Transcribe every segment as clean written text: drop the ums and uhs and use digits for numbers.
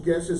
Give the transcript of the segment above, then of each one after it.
guest.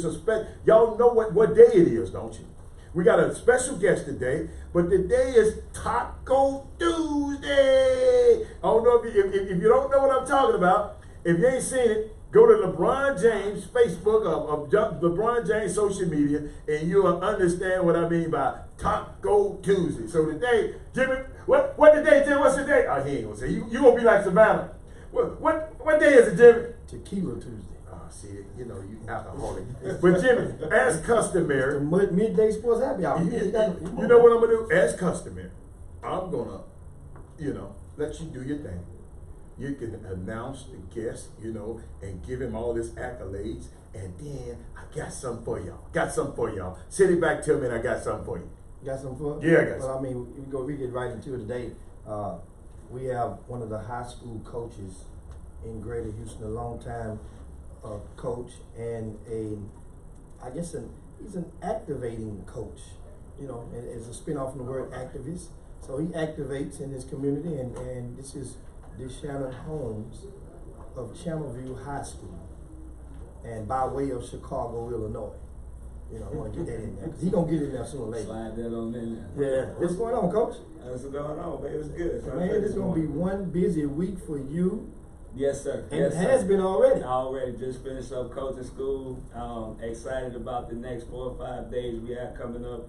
Y'all know what day it is, don't you? We got a special guest today, but today is Taco Tuesday. I don't know if you don't know what I'm talking about. If you ain't seen it, go to LeBron James Facebook of LeBron James social media, and you'll understand what I mean by Taco Tuesday. So today, Jimmy, what today, Jimmy? What's the day? Oh, he ain't gonna say. You gonna be like Savannah. What day is it, Jimmy? Tequila Tuesday. Oh, see, you know, you alcoholic. But Jimmy, as customary, midday sports happy hour. You know what I'm gonna do? As customary, I'm gonna, let you do your thing. You can announce the guest, and give him all his accolades, and then I got something for y'all. Send it back to me, and I got something for you. Got something for us? Yeah, I got Well, I mean, we get right into it today. We have one of the high school coaches in Greater Houston, a long time coach, and he's an activating coach. It's a spin-off from the word activist. So he activates in his community, and this is Shannon Holmes of Channelview High School, and by way of Chicago, Illinois. I want to get that in there. He's going to get in there sooner or later. Slide that on in there. Yeah. What's going on, Coach? What's going on, baby? It's good. So man, it's going to be one busy week for you. Yes, sir. And it has been already. Already. Just finished up coaching school. Excited about the next 4 or 5 days we have coming up.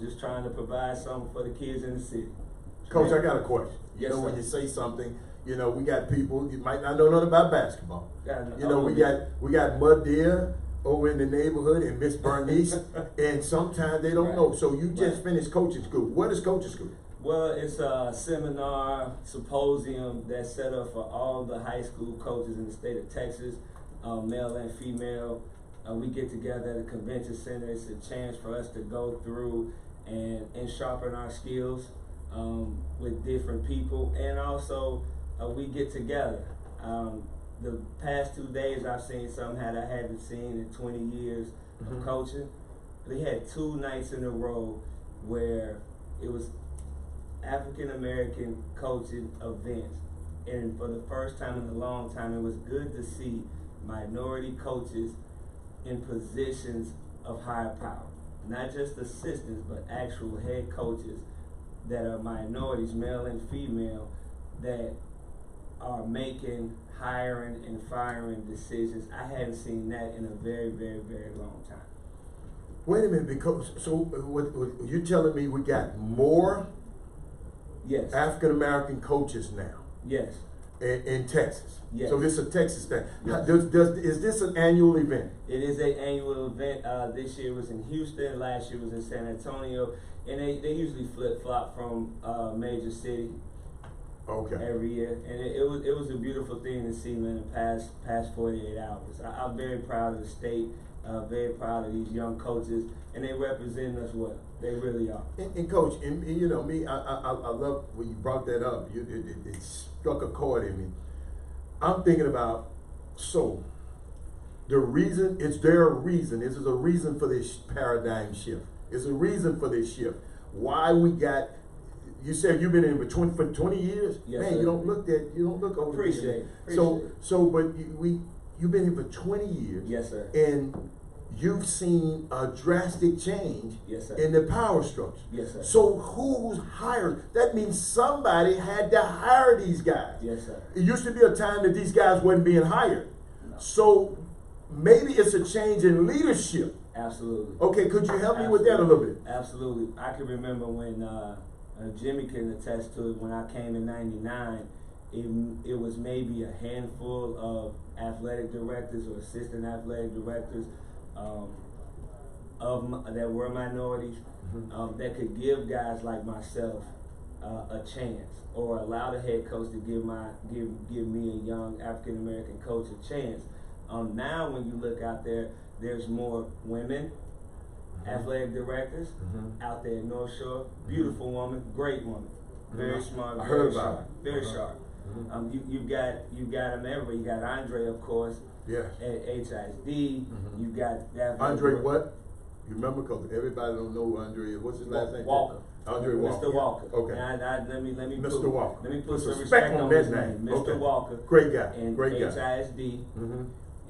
Just trying to provide something for the kids in the city. Coach, I got a question. Yes, when sir. you say something, we got people, you might not know nothing about basketball. We got Mud Deer over in the neighborhood and Miss Bernice, and sometimes they don't know. So you just finished coaching school. What is coaching school? Well, it's a seminar, symposium that's set up for all the high school coaches in the state of Texas, male and female. We get together at a convention center. It's a chance for us to go through and sharpen our skills with different people, and also we get together. The past 2 days I've seen something that I haven't seen in 20 years of coaching. They had 2 nights in a row where it was African American coaching events, and for the first time in a long time, it was good to see minority coaches in positions of higher power, not just assistants, but actual head coaches that are minorities, male and female, that are making hiring and firing decisions. I hadn't seen that in a very, very, very long time. Wait a minute, because what you're telling me we got more Yes. African American coaches now Yes. in Texas. Yes. So this is a Texas thing. Yes. Is this an annual event? It is an annual event. This year was in Houston. Last year was in San Antonio, and they usually flip flop from major city. Okay. Every year, and it was a beautiful thing to see, man. The past 48 hours. I'm very proud of the state. Very proud of these young coaches, and they represent us well. They really are. And Coach, and me, I love when you brought that up. It struck a chord in me. I'm thinking about, so the reason, is there a reason? This is a reason for this paradigm shift. There's a reason for this shift. Why we got, you said you've been in for 20 years? Yes, man, sir. you don't look over. Appreciate it. But you've been here for 20 years. Yes, sir. And you've seen a drastic change Yes, sir. in the power structure. Yes, sir. So who's hired? That means somebody had to hire these guys. Yes, sir. It used to be a time that these guys wasn't being hired. No. So maybe it's a change in leadership. Absolutely. Okay, could you help me with that a little bit? Absolutely. I can remember when Jimmy can attest to it. When I came in '99, it was maybe a handful of athletic directors or assistant athletic directors that were minorities that could give guys like myself a chance, or allow the head coach to give me, a young African American coach, a chance. Now when you look out there, there's more women athletic directors out there in North Shore. Beautiful woman, great woman, very smart, I very heard about sharp, it. very sharp. You've got them everywhere. You got Andre, of course, Yes. at HISD. You got that Andre what? You remember? Because everybody don't know who Andre is. What's his last name? Walker. Andre Walker. Mr. Walker. Okay. And let me Mr. put, Walker. Let me put Put some some respect on that his name. Mr. Okay. Walker. Great guy. And Great guy. HISD,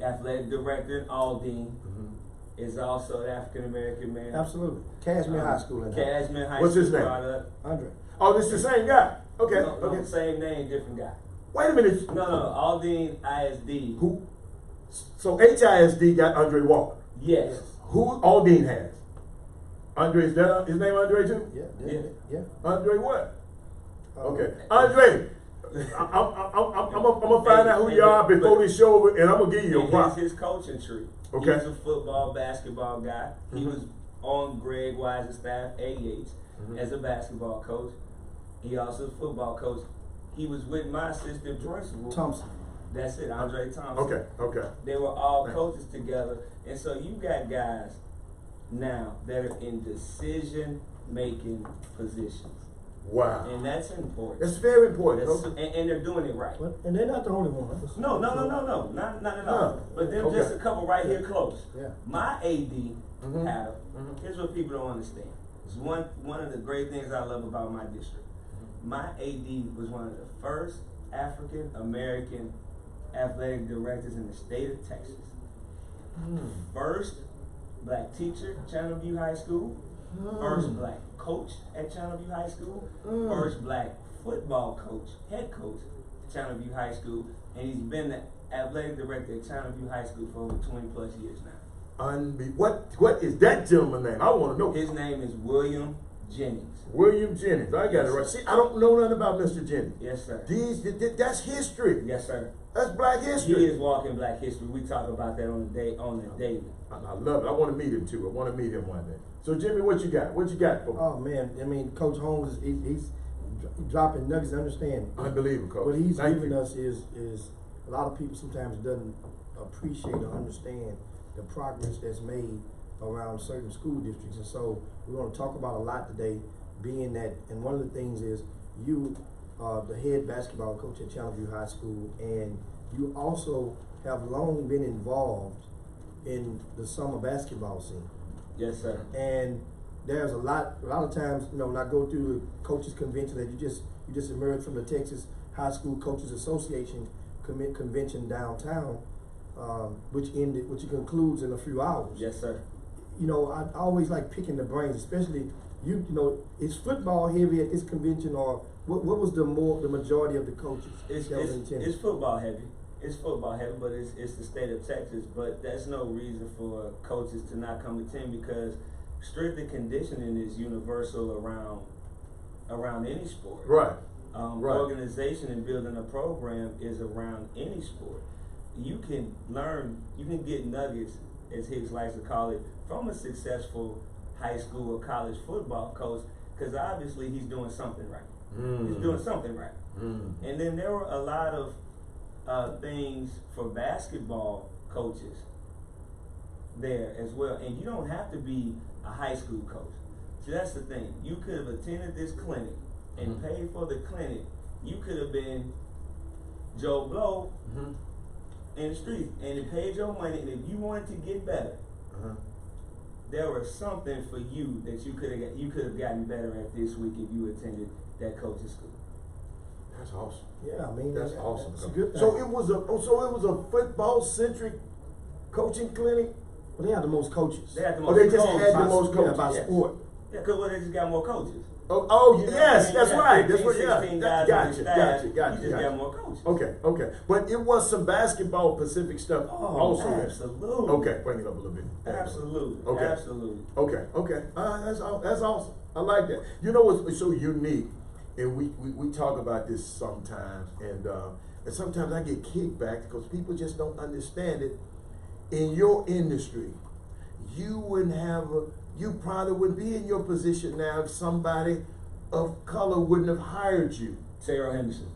athletic director in Aldine, is also an African American man. Absolutely. Cashmere High School in there. Cashmere High What's School his name? product. Andre. Oh, this is the same guy. Okay, No, okay. same name, different guy. Wait a minute. No, Aldine ISD. Who? So HISD got Andre Walker. Yes. Who Aldine has? Andre, is that his name Andre too? Yeah. Andre what? Uh, Okay. Andre, I'm gonna find out who you are before this show over, and I'm gonna give you your And prop. here's his coaching tree. Okay. He's a football, basketball guy. He was on Greg Wise's staff, AEH, as a basketball coach. He also a football coach. He was with my assistant principal. Thompson. That's it, Andre Thompson. Okay. They were all coaches together. And so you got guys now that are in decision-making positions. Wow. And that's important. That's very important. And they're doing it right. And they're not the only ones. No, not at all. No. But then Okay. just a couple right here close. Yeah. My AD, Mhm. Adam, here's what people don't understand. It's one of the great things I love about my district. My AD was one of the first African American athletic directors in the state of Texas. First black teacher at Channel View High School. First black coach at Channel View High School. First black football coach, head coach at Channel View High School. And he's been the athletic director at Channel View High School for over 20 plus years now. What is that gentleman's name? I want to know. His name is William Jennings. William Jennings. I got it right. See, I don't know nothing about Mr. Jennings. Yes, sir. That's history. Yes, sir. That's black He history. is walking black history. We talk about that on the daily. I love it. I want to meet him too. I want to meet him one day. So Jimmy, what you got? What you got for me? Oh man, I mean, Coach Holmes he's dropping nuggets. Understand? Unbelievable, Coach. What he's Thank giving you. us is a lot of people sometimes doesn't appreciate or understand the progress that's made around certain school districts, and so we're going to talk about a lot today. Being that, and one of the things is you are the head basketball coach at Channel View High School, and you also have long been involved in the summer basketball scene. Yes, sir. And there's a lot of times, when I go through the coaches convention that you just emerged from the Texas High School Coaches Association convention downtown, which concludes in a few hours. Yes, sir. I always like picking the brains, especially is football heavy at this convention, or what was the majority of the coaches that was in attendance? It's football heavy. It's football heavy, but it's the state of Texas. But that's no reason for coaches to not come attend, because strength and conditioning is universal around any sport. Right. Right. Organization and building a program is around any sport. You can get nuggets, as Hicks likes to call it, from a successful high school or college football coach, because obviously he's doing something right. He's doing something right. And then there were a lot of things for basketball coaches there as well. And you don't have to be a high school coach. See, that's the thing. You could have attended this clinic and paid for the clinic. You could have been Joe Blow in the streets, and it paid your money. And if you wanted to get better, there was something for you that you could have gotten better at this week if you attended that coach's school. That's awesome. Yeah, I mean That's awesome. It's a good thing. So it was a football centric coaching clinic. Well, they have the most coaches. They had the Oh, most they just coaches. had the most coaches. by Yes. sport. Yeah, because they just got more coaches. Oh You know yes, what I mean? that's You got right. That's 15, what. Yeah, 16 guys on your staff. You just got more coaches. Okay. But it was some basketball Pacific stuff Oh, also. there. absolutely. Okay, bring it up a little bit. Absolutely. Okay. Absolutely. Okay. That's awesome. I like that. You know what's so unique, and we talk about this sometimes, and sometimes I get kickback because people just don't understand it. In your industry, you probably wouldn't be in your position now if somebody of color wouldn't have hired you. Taylor Henderson.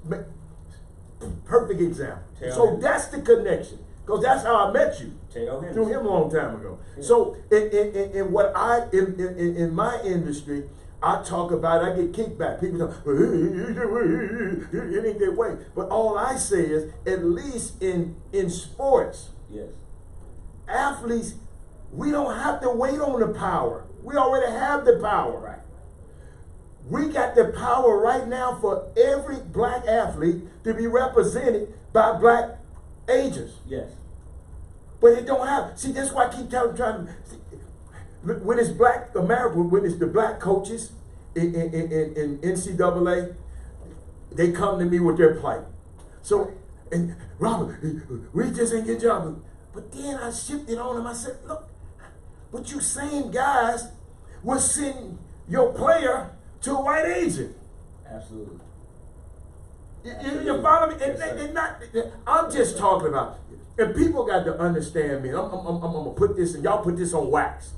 Perfect example. Taylor So Henderson. that's the connection, because that's how I met you. Taylor Henderson. Through him a long time ago. Yeah. So in my industry, I talk about, I get kickback. People talk, it ain't that way. But all I say is, at least in sports, Yes. athletes, we don't have to wait on the power. We already have the power. Right. We got the power right now for every black athlete to be represented by black agents. Yes. But it don't happen. See, that's why I keep trying to see, when it's black America, when it's the black coaches in NCAA, they come to me with their plight. So, and Robert, we just ain't get jobs. But then I shifted on them. I said, look, but you same guys will send your player to a white agent. Absolutely. You follow me? I'm just talking about, and people got to understand me. I'm gonna put this, and y'all put this on wax.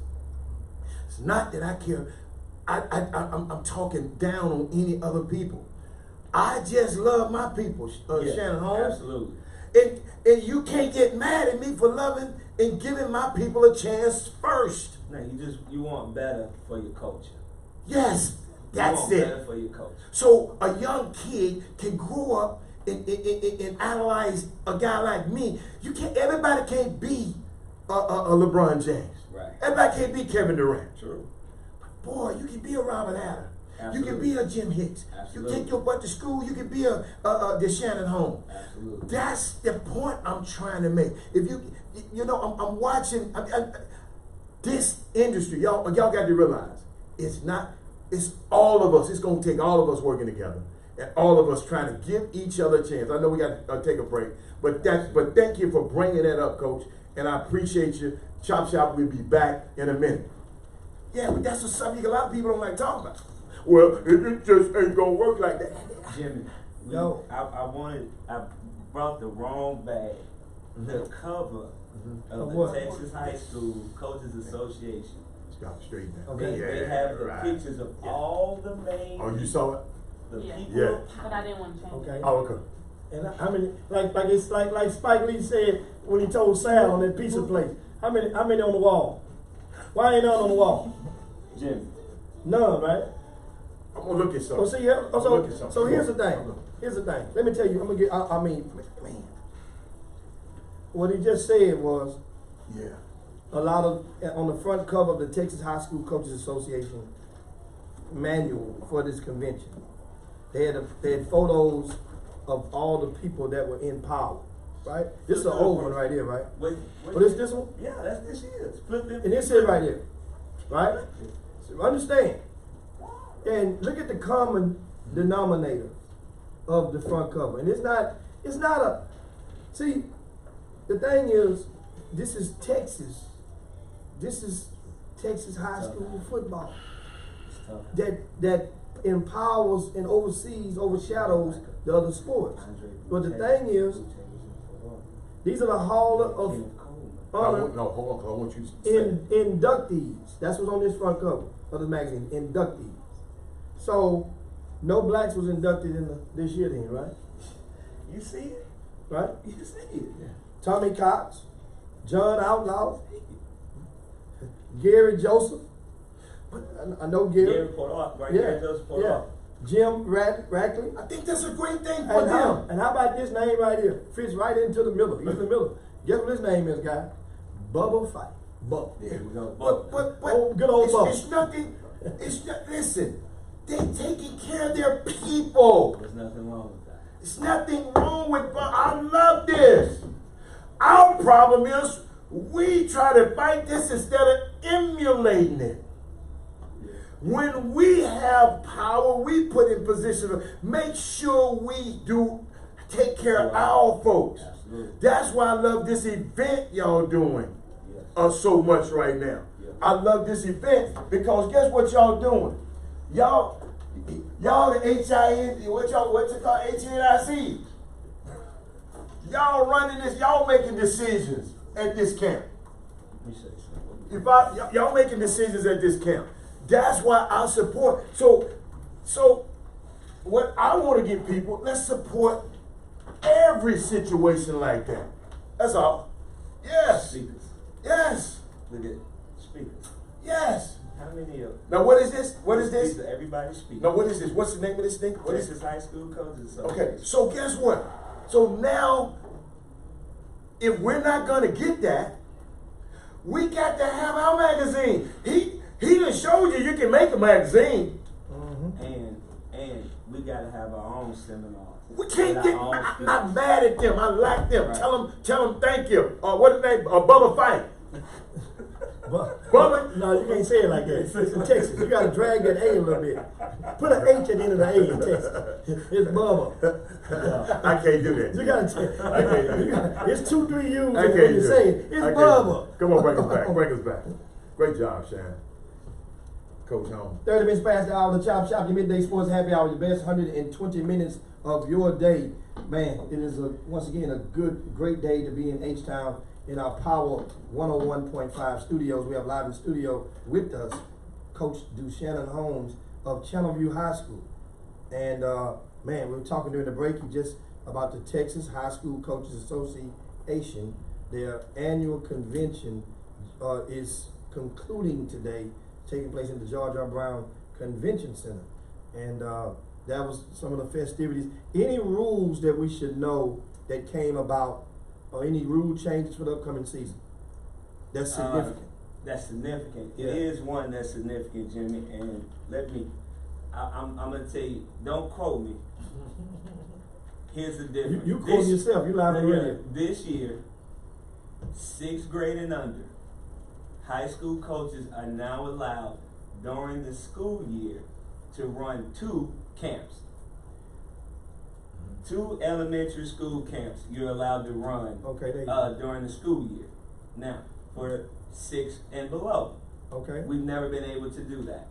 It's not that I care. I'm talking down on any other people. I just love my people, Shannon Holmes. Absolutely. And you can't get mad at me for loving and giving my people a chance first. No, you want better for your culture. Yes, that's you want it. Better for your culture. So a young kid can grow up and analyze a guy like me. You can't. Everybody can't be a LeBron James. Right. Everybody can't be Kevin Durant. True. But boy, you can be a Robert Allen. Absolutely. You can be a Jim Hicks. Absolutely. You take your butt to school. You can be a Shannon Holmes. Absolutely. That's the point I'm trying to make. If I'm watching this industry. Y'all got to realize it's all of us. It's going to take all of us working together and all of us trying to give each other a chance. I know we got to take a break, but thank you for bringing that up, Coach, and I appreciate you. Chop Shop will be back in a minute. Yeah, but that's a subject a lot of people don't like talking about. Well, it just ain't gonna work like that. Jimmy, No. I brought the wrong bag. The cover of the what? Texas High School Coaches Association. Stop straight now. Okay. They have the pictures of all the main. Oh, you saw it? The Yeah. people. Yeah. But I didn't want to change it. Okay. Oh, okay. And how many? Like Spike Lee said when he told Sal on that pizza place. How many on the wall? Why ain't none on the wall? Jimmy. None, right? I'm gonna look at something. Oh, see, yeah. I'm gonna look at something. So here's the thing. I'm gonna- Here's the thing. Let me tell you. I'm gonna get. I mean, man. What he just said was Yeah. a lot of on the front cover of the Texas High School Coaches Association manual for this convention. They had photos of all the people that were in power. Right. This is the old one right here, right? Wait. Oh, this one. Yeah, that's this year's. And it said right here, right? So understand. And look at the common denominator of the front cover. And it's not a, see, the thing is, this is Texas. This is Texas high school football. That empowers and overshadows the other sports. But the thing is, these are the Hall of Honor No, hold on, I want you to say. inductees. That's what's on this front cover of the magazine. Inductees. So no blacks was inducted in this year then, right? You see it? Right? You see it? Tommy Cox, John Outlaw, Gary Joseph. I know Gary. Gary Porter, right Yeah, there, Joseph Porter. yeah. Jim Rackley. I think that's a great thing for And them. how about this name right here? Fits right into the middle. He's in the middle. Guess what his name is, guy? Bubba Fight. Bubba. There we go. But Oh, good old Bubba. it's nothing. It's not. Listen, they taking care of their people. There's nothing wrong with that. There's nothing wrong with. I love this. Our problem is we try to fight this instead of emulating it. When we have power, we put in position to make sure we do take care of our folks. Absolutely. That's why I love this event y'all doing Yes. so much right now. Yeah. I love this event because guess what y'all doing? Y'all the HIN, what's it called? HNIC. Y'all running this, y'all making decisions at this camp. Let me say something. Y'all making decisions at this camp. That's why I support. So what I want to get people, let's support every situation like that. That's all. Yes. Speakers. Yes. Look at speakers. Yes. How many of Now what is this? What is this? Everybody speaks. Now what is this? What's the name of this thing? What is Texas High School Coaches Okay, Association. so guess what? So now, if we're not gonna get that, we got to have our magazine. He done showed you can make a magazine. And we gotta have our own seminars. We can't with get. our own I'm not speakers. mad at them. I like them. Right. Tell them thank you. What is name? Bubba Fight. Bubba. No, you can't say it like that. It's in Texas. You gotta drag that A a little bit. Put an H at the end of the A in Texas. It's Bubba. I can't do that. You gotta say I can't do that. it's 2, 3 U's I when can't you do say it. it. It's I can't Bubba. do it. Come on, bring us back. Bring us back. Great job, Shan. Coach Holmes. 30 minutes past the hour of the Chop Shop, your midday sports happy hour, your best 120 minutes of your day. Man, it is once again a great day to be in H-Town in our Power 101.5 studios. We have live in studio with us Coach Dushannon Holmes of Channelview High School. And man, we were talking during the break just about the Texas High School Coaches Association. Their annual convention is concluding today, taking place in the George R. Brown Convention Center. And that was some of the festivities. Any rules that we should know that came about, or any rule changes for the upcoming season? That's significant. That's significant. Yeah. It is one that's significant, Jimmy. And I'm gonna tell you, don't quote me. Here's the difference. You quote yourself, you live on the radio. This year, 6th grade and under, high school coaches are now allowed during the school year to run 2 camps. 2 elementary school camps you're allowed to run Okay, there you go. during the school year. Now, for 6 and below, Okay. we've never been able to do that.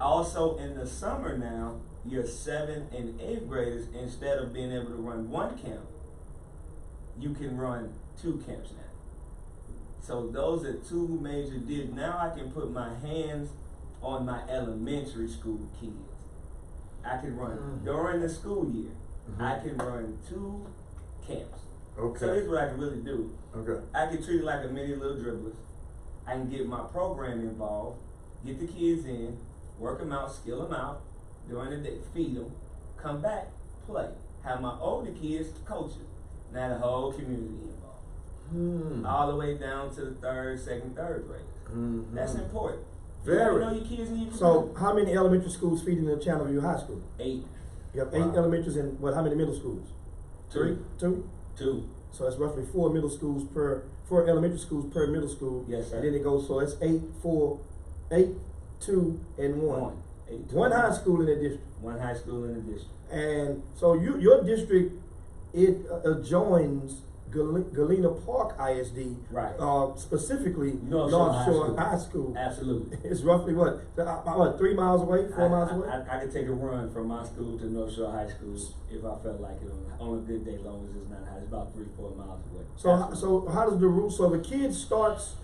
Also, in the summer now, your 7th and 8th graders, instead of being able to run 1 camp, you can run 2 camps now. So those are 2 major deals. Now I can put my hands on my elementary school kids. I can run during the school year. I can run 2 camps. Okay. So here's what I can really do. Okay. I can treat it like a mini little dribblers. I can get my program involved, get the kids in, work them out, skill them out during the day, feed them, come back, play. Have my older kids coach it. Now the whole community involved. All the way down to the 3rd, 2nd, 3rd graders. That's important. Very. You know your kids need to So, how many elementary schools feed in the Channelview High School? 8. You have 8 Wow. elementaries and how many middle schools? 3. 2? 2. So that's roughly 4 elementary schools per middle school. Yes, sir. And then it goes, so that's 8, 2, and 1. 8, 2, One high school in that district. 1 high school in the district. And so your district, it adjoins Galena Park ISD, Right. Specifically North North Shore Shore High High School. Absolutely. It's roughly what 3 miles away, 4 miles away? I could take a run from my school to North Shore High School if I felt like it on a good day, long as it's not high. It's about 3-4 miles away. So how does the rule? So the kid starts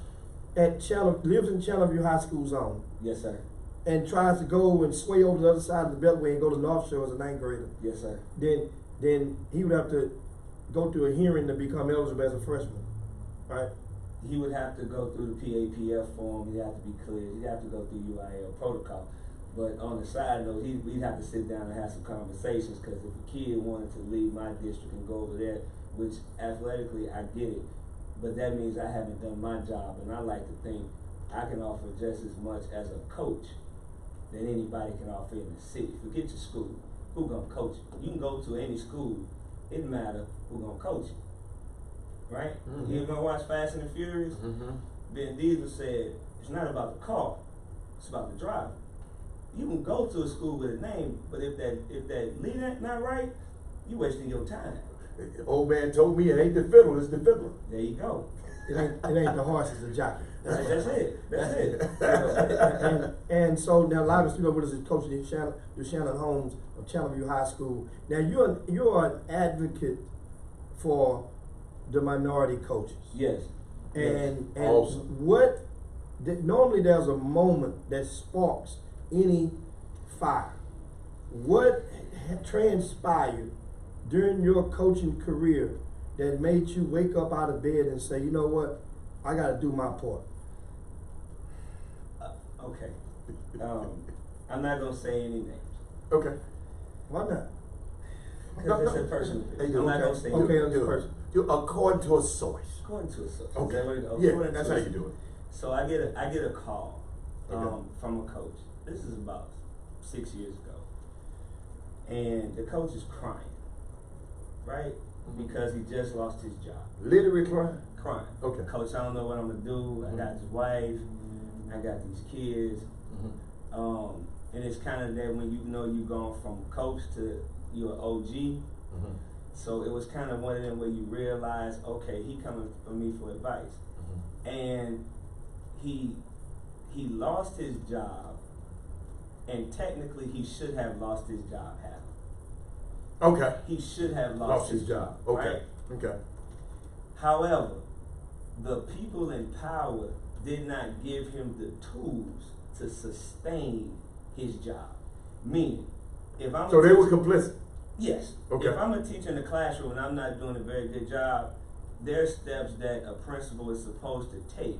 lives in Channelview High School zone, Yes, sir. and tries to go and sway over the other side of the Beltway and go to North Shore as a 9th grader. Yes, sir. Then he would have to go through a hearing to become eligible as a freshman, right? He would have to go through the PAPF form. He'd have to be cleared. He'd have to go through UIL protocol. But on the side note, we'd have to sit down and have some conversations, because if a kid wanted to leave my district and go over there, which athletically I get it, but that means I haven't done my job. And I like to think I can offer just as much as a coach that anybody can offer in the city. Forget your school. Who gonna coach you? You can go to any school. It doesn't matter who gonna coach you. Right? You gonna watch Fast and the Furious? Ben Diesel said, it's not about the car, it's about the driver. You can go to a school with a name, but if that leader not right, you wasting your time. Old man told me it ain't the fiddle, it's the fiddler. There you go. It ain't the horse, it's the jockey. That's it. That's it. And so now live in studio with us is Coach Dushannon Holmes of Channelview High School. Now you're an advocate for the minority coaches. Yes. And Awesome. normally there's a moment that sparks any fire. What transpired during your coaching career that made you wake up out of bed and say, you know what, I got to do my part? Okay. I'm not gonna say any names. Okay. Why not? Because it's a personal opinion. I'm not gonna say Okay, names. I'm just person. According to a source. According to a source. Okay. According Yeah, to that's a how you source. do it. So I get a call Okay. from a coach. This is about 6 years ago. and the coach is crying, right? Because he just lost his job. Literally crying. Crying. Okay. Coach, I don't know what I'm gonna do. I got this wife. I got these kids. And it's kind of that when you know you've gone from coach to you're an OG. So it was kind of one of them where you realize, okay, he coming for me for advice. And he lost his job, and technically he should have lost his job, Okay. He should have lost his job. Okay. Right? Okay. However, the people in power did not give him the tools to sustain his job. Meaning, if I'm So they were complicit. yes. Okay. If I'm a teacher in the classroom and I'm not doing a very good job, there's steps that a principal is supposed to take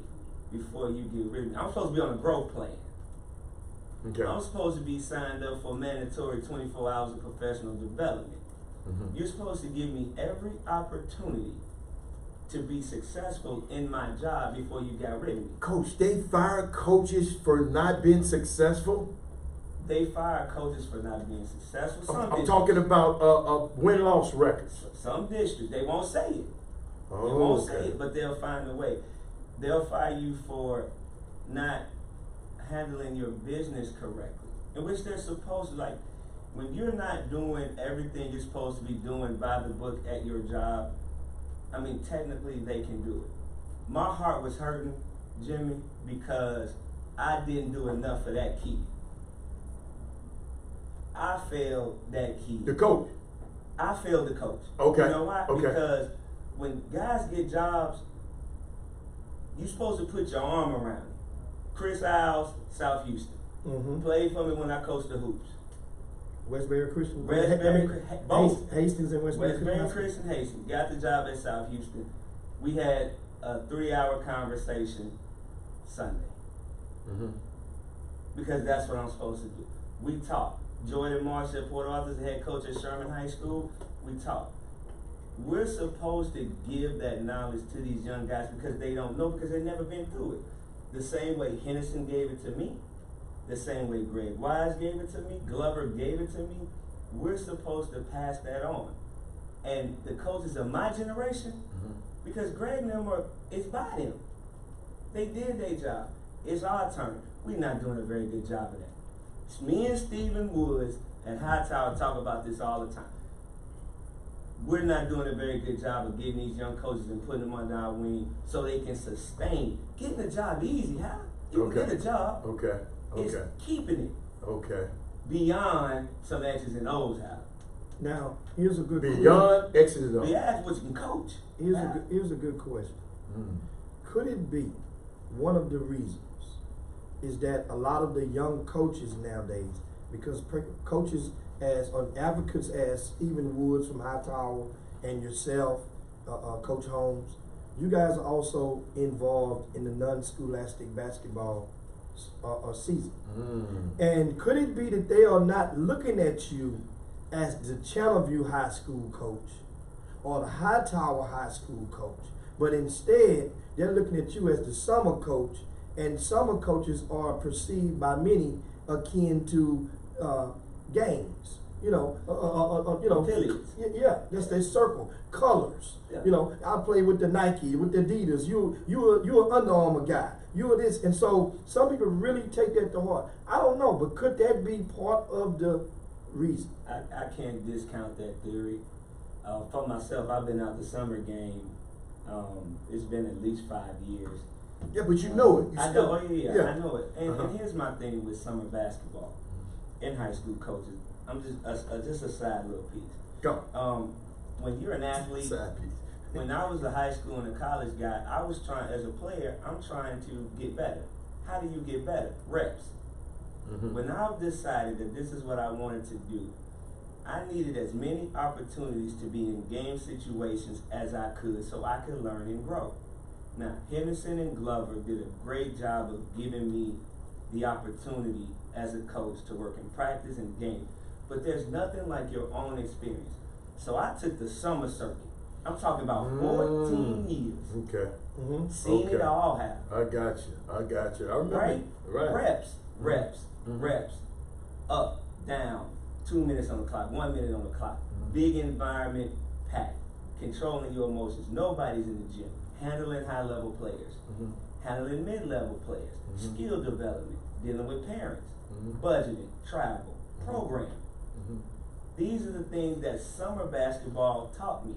before you get rid of me. I'm supposed to be on a growth plan. Okay. I'm supposed to be signed up for mandatory 24 hours of professional development. You're supposed to give me every opportunity to be successful in my job before you got rid of me. Coach, they fired coaches for not being successful? They fire coaches for not being successful. I'm talking about win-loss records. Some districts, they won't say it. Oh, They won't okay. say it, but they'll find a way. They'll fire you for not handling your business correctly, in which they're supposed to, like, when you're not doing everything you're supposed to be doing by the book at your job, I mean, technically they can do it. My heart was hurting, Jimmy, because I didn't do enough for that kid. I failed that kid. The coach. I failed the coach. Okay. You know why? Okay. Because when guys get jobs, you're supposed to put your arm around it. Chris Isles, South Houston. Played for me when I coached the hoops. Westbury Christian. Both. Hastings and Westbury Christian Hastings. Got the job at South Houston. We had a 3-hour conversation Sunday. Because that's what I'm supposed to do. We talked. Jordan Marshall, Port Arthur's head coach at Sherman High School, we talked. We're supposed to give that knowledge to these young guys because they don't know, because they've never been through it. The same way Henderson gave it to me, the same way Greg Wise gave it to me, Glover gave it to me. We're supposed to pass that on. And the coaches of my generation, because Greg and them it's by them. They did their job. It's our turn. We're not doing a very good job of that. It's me and Stephen Woods at Hightower talk about this all the time. We're not doing a very good job of getting these young coaches and putting them under our wing so they can sustain. Getting a job easy, huh? You can get a job. Okay. It's keeping it. Okay. Beyond some X's and O's, how? Now, here's a good Beyond X's and O's. Beyond what you can coach. Here's a good question. Could it be one of the reasons is that a lot of the young coaches nowadays, because coaches advocates as Stephen Woods from Hightower and yourself, Coach Holmes, you guys are also involved in the non-scholastic basketball season. And could it be that they are not looking at you as the Channelview High School coach or the Hightower High School coach, but instead they're looking at you as the summer coach, and summer coaches are perceived by many akin to games. Affiliates. Yeah, that's their circle. Colors. Yeah. I play with the Nike, with the Adidas. You're an Under Armour guy. You're this, and so some people really take that to heart. I don't know, but could that be part of the reason? I can't discount that theory. For myself, I've been out the summer game. It's been at least 5 years. Yeah, but you know it. I know. I know it. And here's my thing with summer basketball and high school coaches. I'm just a side little piece. Go. When you're an athlete, Side piece. when I was a high school and a college guy, I was trying, as a player, I'm trying to get better. How do you get better? Reps. When I've decided that this is what I wanted to do, I needed as many opportunities to be in game situations as I could so I could learn and grow. Now, Henderson and Glover did a great job of giving me the opportunity as a coach to work in practice and game. But there's nothing like your own experience. So I took the summer circuit. I'm talking about 14 years. Okay. Seen it all happen. I got you. I remember. Right? Right. Reps. Up, down, 2 minutes on the clock, 1 minute on the clock. Big environment, packed. Controlling your emotions. Nobody's in the gym. Handling high-level players. Handling mid-level players. Skill development. Dealing with parents. Budgeting. Travel. Program. These are the things that summer basketball taught me.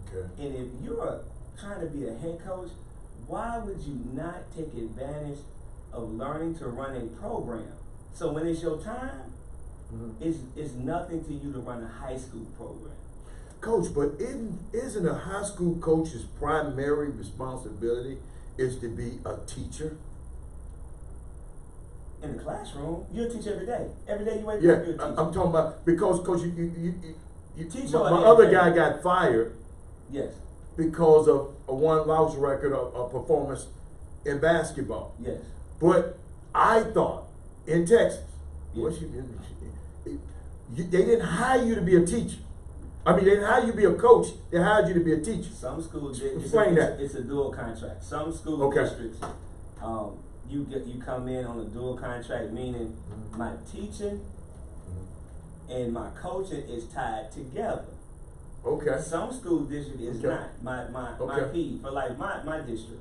Okay. And if you're trying to be a head coach, why would you not take advantage of learning to run a program? So when it's your time, it's nothing to you to run a high school program. Coach, but isn't a high school coach's primary responsibility is to be a teacher? In the classroom, you're a teacher every day. Every day you wake Yeah, up, you're a teacher. I'm talking about, because Coach, you teach my all other day. guy got fired Yes, because of a one loss record of performance in basketball. yes. But I thought in Texas, Yes. they didn't hire you to be a teacher. I mean, they didn't hire you to be a coach. They hired you to be a teacher. Some schools, it's Explain that. It's a dual contract. Some school Okay. districts, you come in on a dual contract, meaning my teaching and my coaching is tied together. Okay. Some school district is Okay. not. My Okay. PE, for like my district,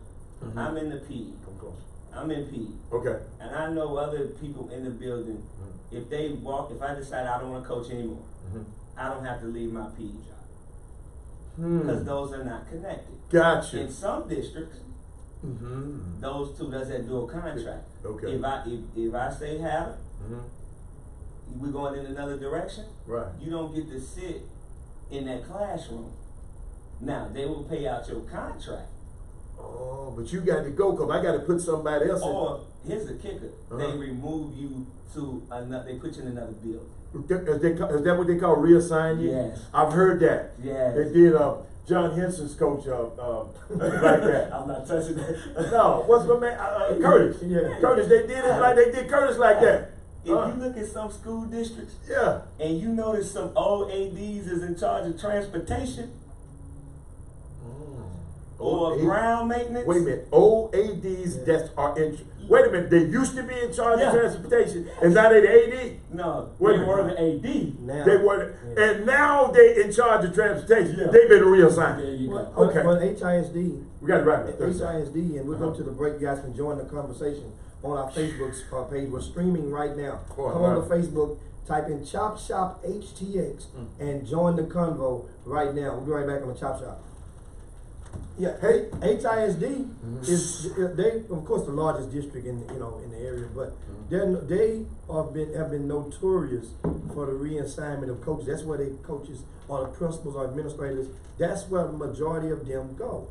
I'm in the PE. Come close. I'm in PE. Okay. And I know other people in the building, if I decide I don't want to coach anymore, I don't have to leave my PE job. Because those are not connected. Gotcha. In some districts, those two, that's that dual contract. Okay. If I say have, we're going in another direction, Right. you don't get to sit in that classroom. Now, they will pay out your contract. Oh, but you got to go because I got to put somebody else Or, here's the kicker, they Uh-huh. remove you to another, they put you in another building. Is that what they call reassign you? Yes. I've heard that. Yes. They did John Henson's coach like that. I'm not touching that. No, what's my man? Curtis. Yeah. Curtis, they did it like they did Curtis like that. If you look at some school districts, Yeah. and you notice some old ADs is in charge of transportation or Old ground maintenance. Wait a minute. Old ADs that are in. Wait a minute. They used to be in charge Yeah. of transportation, and now they the AD. No, Wait a they minute. were the AD. Now, They were, and now they in charge of transportation. Yeah. They've been reassigned. There you go. Okay. But HISD, We got to wrap it up. HISD, and we'll go to the break. You guys can join the conversation on our Facebook page. We're streaming right now. Oh, Come on right. to Facebook, type in ChopShopHTX, and join the convo right now. We'll be right back on the Chop Shop. Yeah, hey, HISD is they of course the largest district in in the area, but they have been notorious for the reassignment of coaches. That's where they coaches or the principals or administrators. That's where the majority of them go.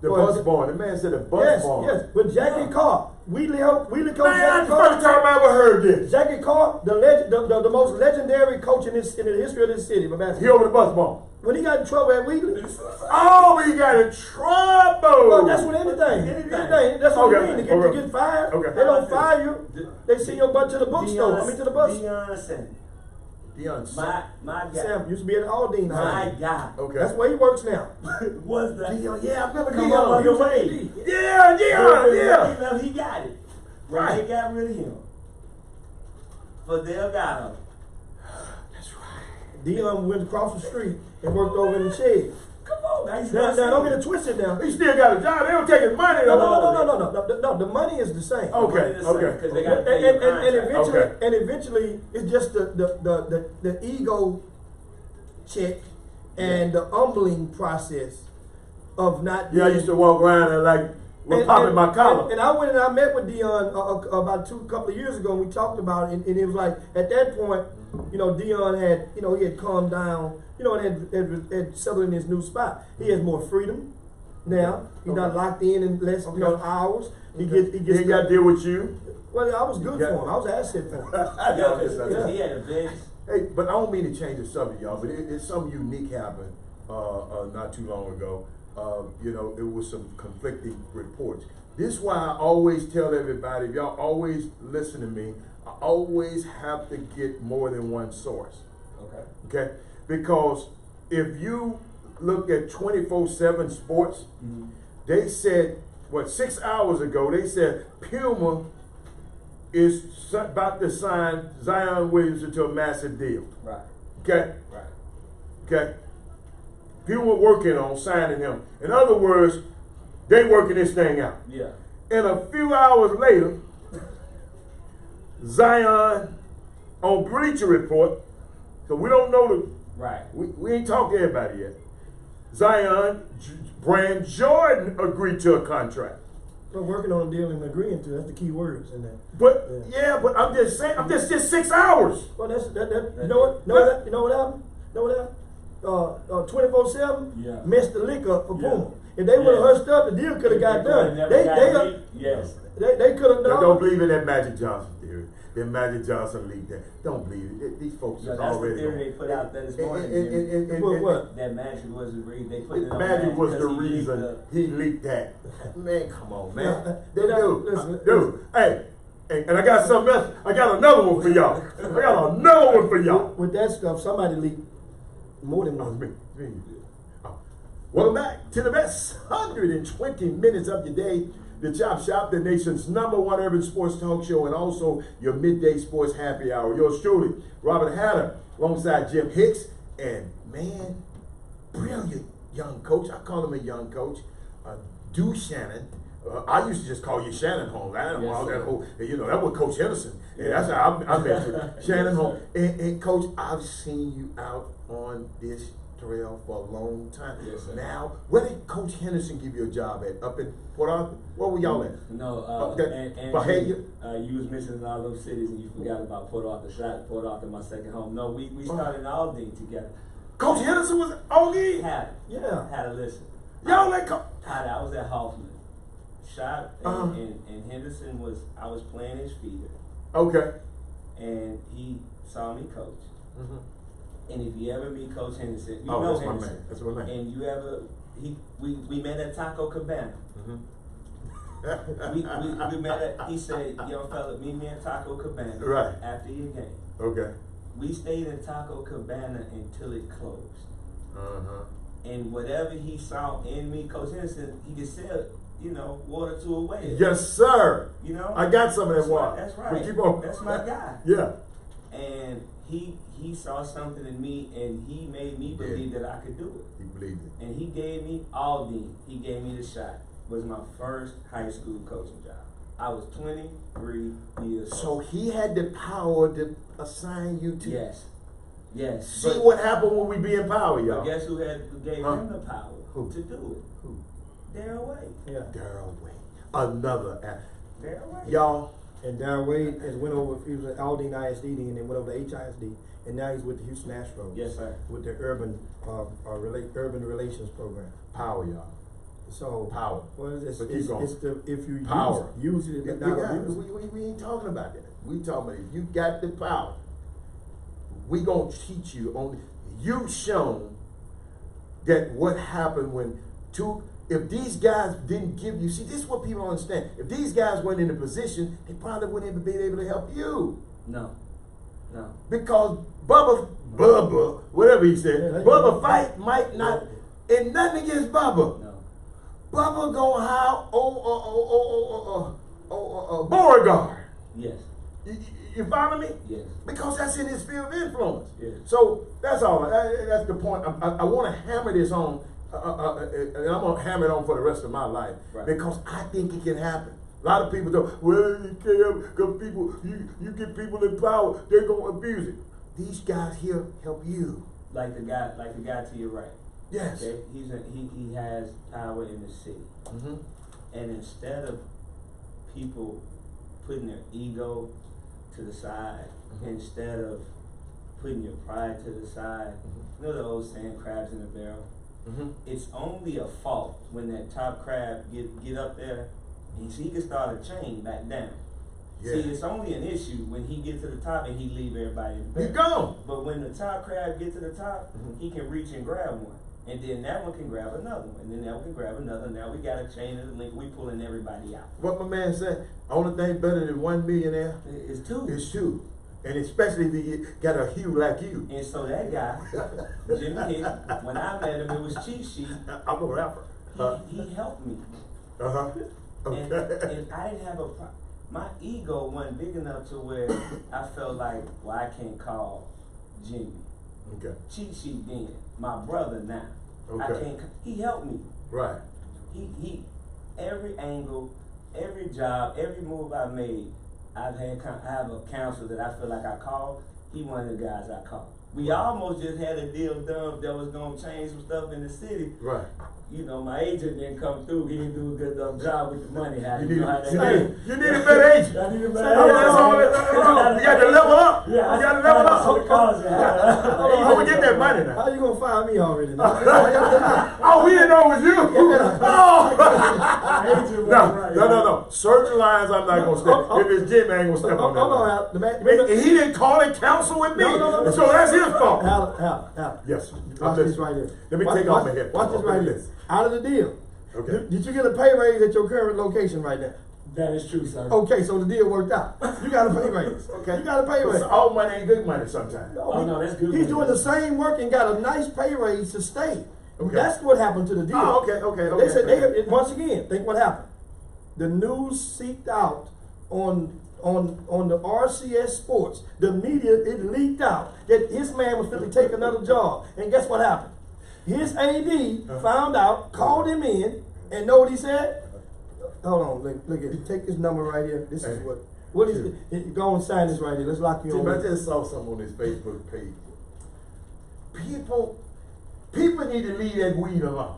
The Well, bus barn. The man said the bus Yes, barn. yes. But Jackie Carr, Wheatley coach Man, that's Jackie the first time I ever heard this. Jackie Carr, the most legendary coach in the history of this city. But He basketball. over the bus barn. When he got in trouble at Wheatley, Oh, but he got in trouble. well, that's what anything. That's what Okay, I mean. okay. To get fired, Okay. they don't fire you. They send your butt to the bookstore. I mean to the bus. Deion Sanders. Deion. My guy. Sam used to be at Aldine. My guy. Okay. That's where he works now. Was the Deion. Yeah, I remember come Deion. on He was the like, way. yeah, yeah. He got it. Right. They got rid of him. For Delgado. That's right. Dion went across the street and worked over in the shed. Come on, now he's Now, not don't saying- get it twisted now. He still got a job. They don't take his money. No. The money is the same. Okay, Because okay. they got to And, pay your and, and contract. eventually, Okay. and eventually, it's just the ego check and the humbling process of not. Yeah, I used to walk around and like, was popping my collar. And I went and I met with Dion about couple of years ago, and we talked about it. And it was like at that point, Dion had, he had calmed down, and had settled in his new spot. He has more freedom now. He's not locked in less hours. He gets. He ain't got to deal with you. Well, I was good for him. I was an asset for him. Yeah, because he had events. Hey, but I don't mean to change the subject, y'all, but it's something unique happened not too long ago. It was some conflicting reports. This is why I always tell everybody, if y'all always listen to me, I always have to get more than one source. Okay? Because if you look at 24/7 sports, they said, 6 hours ago, they said Puma is about to sign Zion Williamson to a massive deal. Right. Okay? Right. Okay? People were working on signing him. In other words, they working this thing out. Yeah. And a few hours later, Zion on Bleacher Report, so we don't know the, Right. we ain't talked to everybody yet. Zion, Brand Jordan agreed to a contract. We're working on a deal and agreeing to, that's the key words in that. But but I'm just saying, I'm just 6 hours. Well, that's, you know what, you know what happened? You know what happened? 24/7 Yeah. messed the lick up for Yeah. Puma. If they would have hushed up, the deal could have got done. Yes. They could have Now, done. don't believe in that Magic Johnson theory. That Magic Johnson leaked that. Don't believe it. These folks No, are that's already. the theory they put out there this morning. What? That Magic was the reason they put it on. Magic was the because he leaked reason he leaked that. Man, come on, man. Yeah, Dude, listen. hey, and I got something else. I got another one for y'all. I got another one for y'all. With that stuff, somebody leaked more than Oh, one. me. Oh. Welcome back to the best 120 minutes of your day. The Chop Shop, the nation's #1 urban sports talk show, and also your midday sports happy hour. Yours truly, Robert Hatter, alongside Jim Hicks, and man, brilliant young coach. I call him a young coach. Do Shannon. I used to just call you Shannon Holmes. I don't know all that whole, that was Coach Henderson. And that's how I met you. Shannon Holmes. And Coach, I've seen you out on this trail for a long time. Yes, sir. Now, where did Coach Henderson give you a job at? Up in Port Arthur? Where were y'all at? No, and Behavior? you was mentioning all those cities and you forgot about Port Arthur. Port Arthur, my second home. No, we started in Aldine together. Coach Henderson was on E? Had Yeah. to listen. Y'all let Coach. I was at Hoffman. Uh-huh. And Henderson I was playing his feeder. Okay. And he saw me coach. Mm-hmm. And if you ever meet Coach Henderson, you Oh, know that's my Henderson. man. That's my man. And you ever, we met at Taco Cabana. Mm-hmm. we met at, he said, young fella, meet me at Taco Cabana. Right. After your game. Okay. We stayed in Taco Cabana until it closed. Uh-huh. And whatever he saw in me, Coach Henderson, he could sell, water to a whale. Yes, sir. I got some of that water. That's But right. keep on. That's my guy. Yeah. And he saw something in me, and he made me believe that I could do it. He believed it. And he gave me Aldine. He gave me the shot. It was my first high school coaching job. I was 23 years So old. he had the power to assign you to. Yes. See But- what happened when we be in power, but y'all. guess who gave him the power Who? to do it? Who? Darryl Wade. Yeah. Darryl Wade. Another. Darryl Wade. Y'all. And Darryl Wade has went over, he was at Aldine ISD and then went over to HISD, and now he's with the Houston Astros. Yes, sir. With the urban relations program. Power, y'all. So Power. Well, it's But keep going. if you Power. use it, Yeah, it's not abuse it. we ain't talking about that. We talking about if you got the power, we gonna teach you on. You've shown that what happened when if these guys didn't give you, see, this is what people don't understand. If these guys weren't in a position, they probably wouldn't even be able to help you. No. Because Bubba, whatever he said, Yeah, Bubba fight might not, and nothing against Bubba. No. Bubba gonna have Beauregard. Yes. You follow me? Yes. Because that's in his field of influence. Yes. So that's all. That's the point. I want to hammer this on, and I'm gonna hammer it on for the rest of my life, Right. because I think it can happen. A lot of people go, well, you can't, because people, you get people in power, they're gonna abuse it. These guys here help you. Like the guy to your right. Yes. Okay. He has power in the city. Mm-hmm. And instead of people putting their ego to the side, instead of putting your pride to the side, you know the old saying, crabs in a barrel? Mm-hmm. It's only a fault when that top crab get up there, and he can start a chain back down. Yeah. See, it's only an issue when he get to the top and he leave everybody in the You back. gone. But when the top crab get to the top, he can reach and grab one. And then that one can grab another one. And then that one can grab another. Now we got a chain of the link. We pulling everybody out. What my man said, only thing better than one millionaire It's two. is two. And especially if you got a hue like you. And so that guy, Jimmy Hick, when I met him, it was cheat sheet. I'm a rapper. He helped me. Uh-huh. Okay. And I didn't have a problem. my ego wasn't big enough to where I felt like, well, I can't call Jimmy. Okay. Cheat sheet then. My brother now. I Okay. can't. He helped me. Right. He every angle, every job, every move I made, I have a counselor that I feel like I called. He one of the guys I called. We almost just had a deal done that was gonna change some stuff in the city. Right. You know, my agent didn't come through. He didn't do a good enough job with the money. You You need, know how that you is. need, you need a better agent. I need a better Oh, that's all. You got to level up. Yeah, You got to level up. up. I'm gonna get that money now. How you gonna fire me already now? Oh, we didn't know it was you. Oh. Right. No. Certain lines I'm not gonna step. If it's Jim, I ain't gonna step on that. Hold on, line. Al. The man, And he didn't call it counsel with me. No. So that's his fault. Al. Yes. Watch this right here. Let me Watch- take off watch- my head. Watch this right here. Out of the deal. Okay. Did you get a pay raise at your current location right now? That is true, sir. Okay, so the deal worked out. You got a pay raise. Okay. You got a pay raise. All money ain't good money sometimes. Oh, no, that's good He's money. doing the same work and got a nice pay raise to stay. Okay. That's what happened to the deal. Oh, okay. They said once again, think what happened. The news seeped out on the RCS Sports. The media, it leaked out that his man was going to take another job. And guess what happened? His AD found out, called him in, and know what he said? Hold on, look at it. Take this number right here. This is what is it? Go and sign this right here. Let's lock you See, on. I just saw something on his Facebook page. People need to leave that weed alone.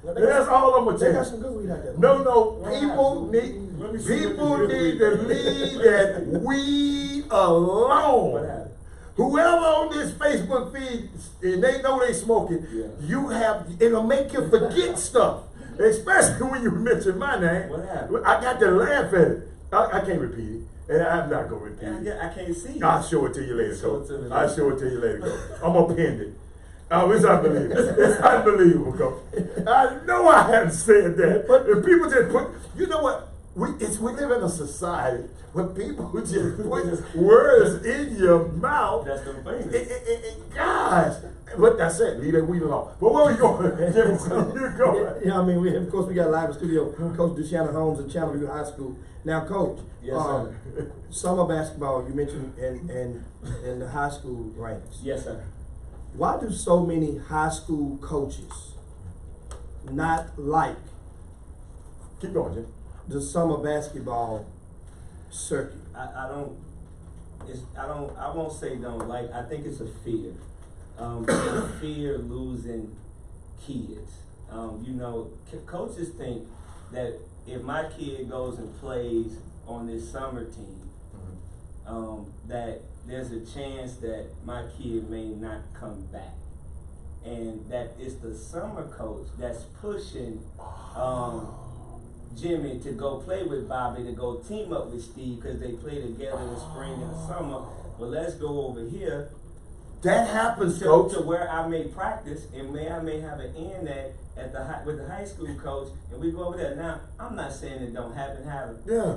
That's all I'm gonna tell They got you. some good weed out there. No, people need to leave that weed alone. Whoever on this Facebook feed and they know they smoking, it'll make you forget stuff. Especially when you mention my name. What happened? I got to laugh at it. I can't repeat it. And I'm not gonna repeat it. I can't see. I'll show it to you later, Show Coach. it to me I'll later. show it to you later, Coach. I'm gonna pin it. Oh, it's unbelievable. It's unbelievable, Coach. I know I haven't said that, but if people just put, you know what? We live in a society where people just put words in your mouth. That's them fingers. Gosh, but that's it. Leave that weed alone. But where we going? Jim, you go. Yeah, I mean, of course, we got live in studio, Coach DeShannon Holmes at Channelview High School. Now, Coach, Yes, sir. summer basketball, you mentioned in the high school ranks. Yes, sir. Why do so many high school coaches not like Keep going, Jim. the summer basketball circuit? I won't say don't like. I think it's a fear. Fear losing kids. You know, coaches think that if my kid goes and plays on this summer team, that there's a chance that my kid may not come back. And that it's the summer coach that's pushing Jimmy to go play with Bobby, to go team up with Steve because they play together in the spring and the summer. But let's go over here That happens, to Coach. where I may practice and I may have an in with the high school coach, and we go over there. Now, I'm not saying it don't happen, Yeah.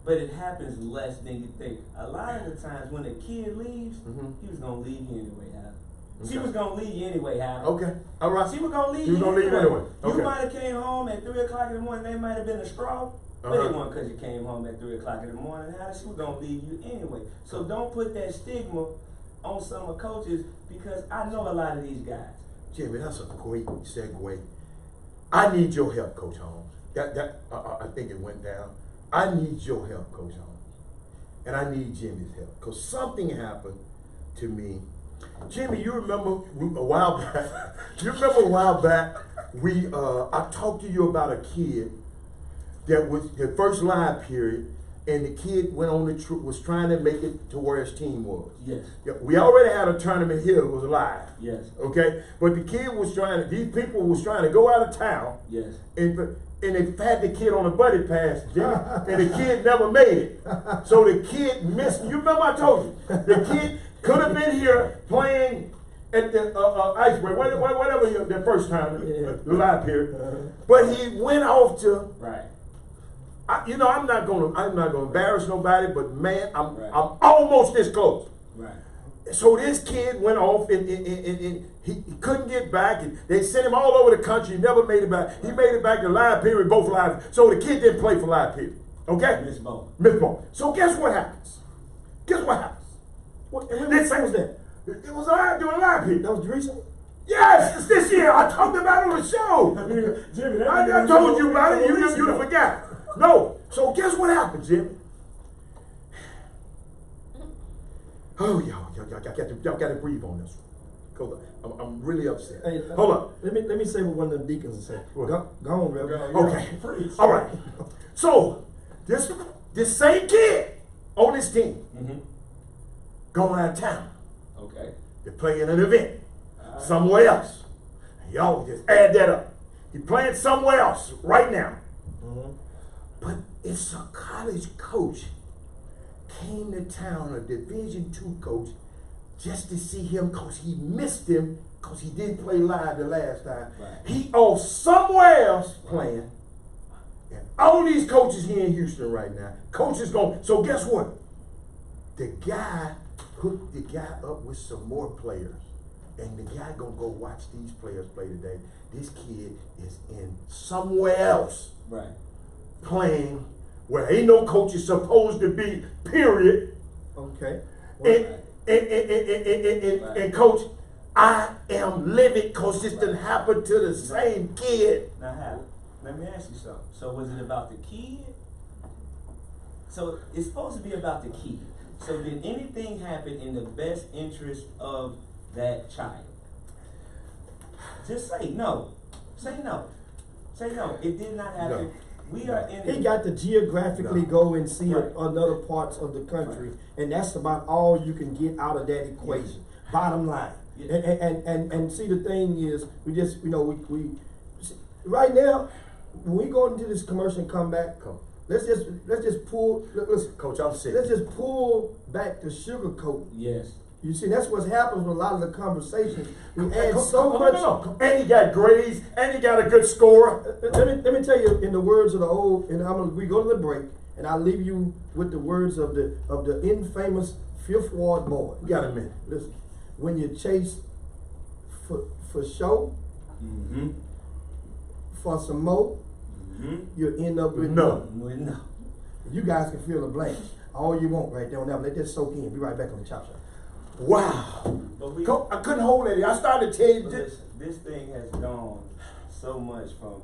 but it happens less than you think. A lot of the times when a kid leaves, he was gonna leave you anyway, Hal. She was gonna leave you anyway, Hal. Okay. All right. She was gonna leave She was you gonna leave anyway. You Okay. might have came home at 3 o'clock in the morning. They might have been a straw, but Uh-huh. it wasn't because you came home at 3 o'clock in the morning. Hal, she was gonna leave you anyway. So don't put that stigma on summer coaches because I know a lot of these guys. Jimmy, that's a great segue. I need your help, Coach Holmes. I think it went down. I need your help, Coach Holmes. And I need Jimmy's help. Because something happened to me. Jimmy, you remember a while back, I talked to you about a kid that was the first live period, and the kid went on was trying to make it to where his team was. Yes. Yeah, we already had a tournament here, it was live. Yes. Okay? But the kid was these people was trying to go out of town, Yes. and they had the kid on a buddy pass, Jimmy, and the kid never made it. So the kid missed. You remember I told you, the kid could have been here playing at the Iceberg, whatever the first time, the live period. But he went off to. Right. I'm not gonna embarrass nobody, but man, I'm Right. I'm almost this close. Right. So this kid went off and he couldn't get back. And they sent him all over the country. He never made it back. He made it back to live period, both live. So the kid didn't play for live period. Okay? Miss Bowman. Miss Bowman. So guess what happens? Guess what happens? What was that? It was doing a live here. That was recent? Yes, it's this year. I talked about it on the show. Jimmy, I told you about it. You forgot. No. So guess what happened, Jimmy? Oh, y'all got to breathe on this one. Cause I'm really upset. Hey, Hold up. Let me say what one of the deacons said. Go on, Reverend. Okay. All right. So this same kid on this team going out of town. Okay. They're playing an event somewhere else. Y'all just add that up. He's playing somewhere else right now. But it's a college coach came to town, a Division II coach, just to see him because he missed him because he didn't play live the last time. Right. He off somewhere else playing. And all these coaches here in Houston right now, coaches going, so guess what? The guy hooked the guy up with some more players. And the guy gonna go watch these players play today. This kid is in somewhere else Right. playing where ain't no coach is supposed to be, period. Okay. And coach, I am livid because this didn't happen to the same kid. Now, Hal, let me ask you something. So, was it about the kid? So, it's supposed to be about the kid. So, did anything happen in the best interest of that child? Just say no. Say no. Say no. It did not happen. No. We are in. He got to geographically go and see Right. another parts of the country, and that's about all you can get out of that equation. Bottom line, and see, the thing is, we just we right now when we go into this commercial and come back, let's just pull. Listen, Coach, I'm sick. let's just pull back the sugarcoat. Yes. You see, that's what happens with a lot of the conversations. We add Coach, so much. no. And he got grades, and he got a good score. Let me tell you in the words of the old, and we go to the break, and I'll leave you with the words of the infamous Fifth Ward boy. You got a minute. Listen, when you chase for show, for some more, you end up with No. No. You guys can fill the blanks all you want right there on that one. Let that soak in. Be right back on the Chop Shop. Wow. But we, Coach, I couldn't hold it. I started to tell you but this. this thing has gone so much from.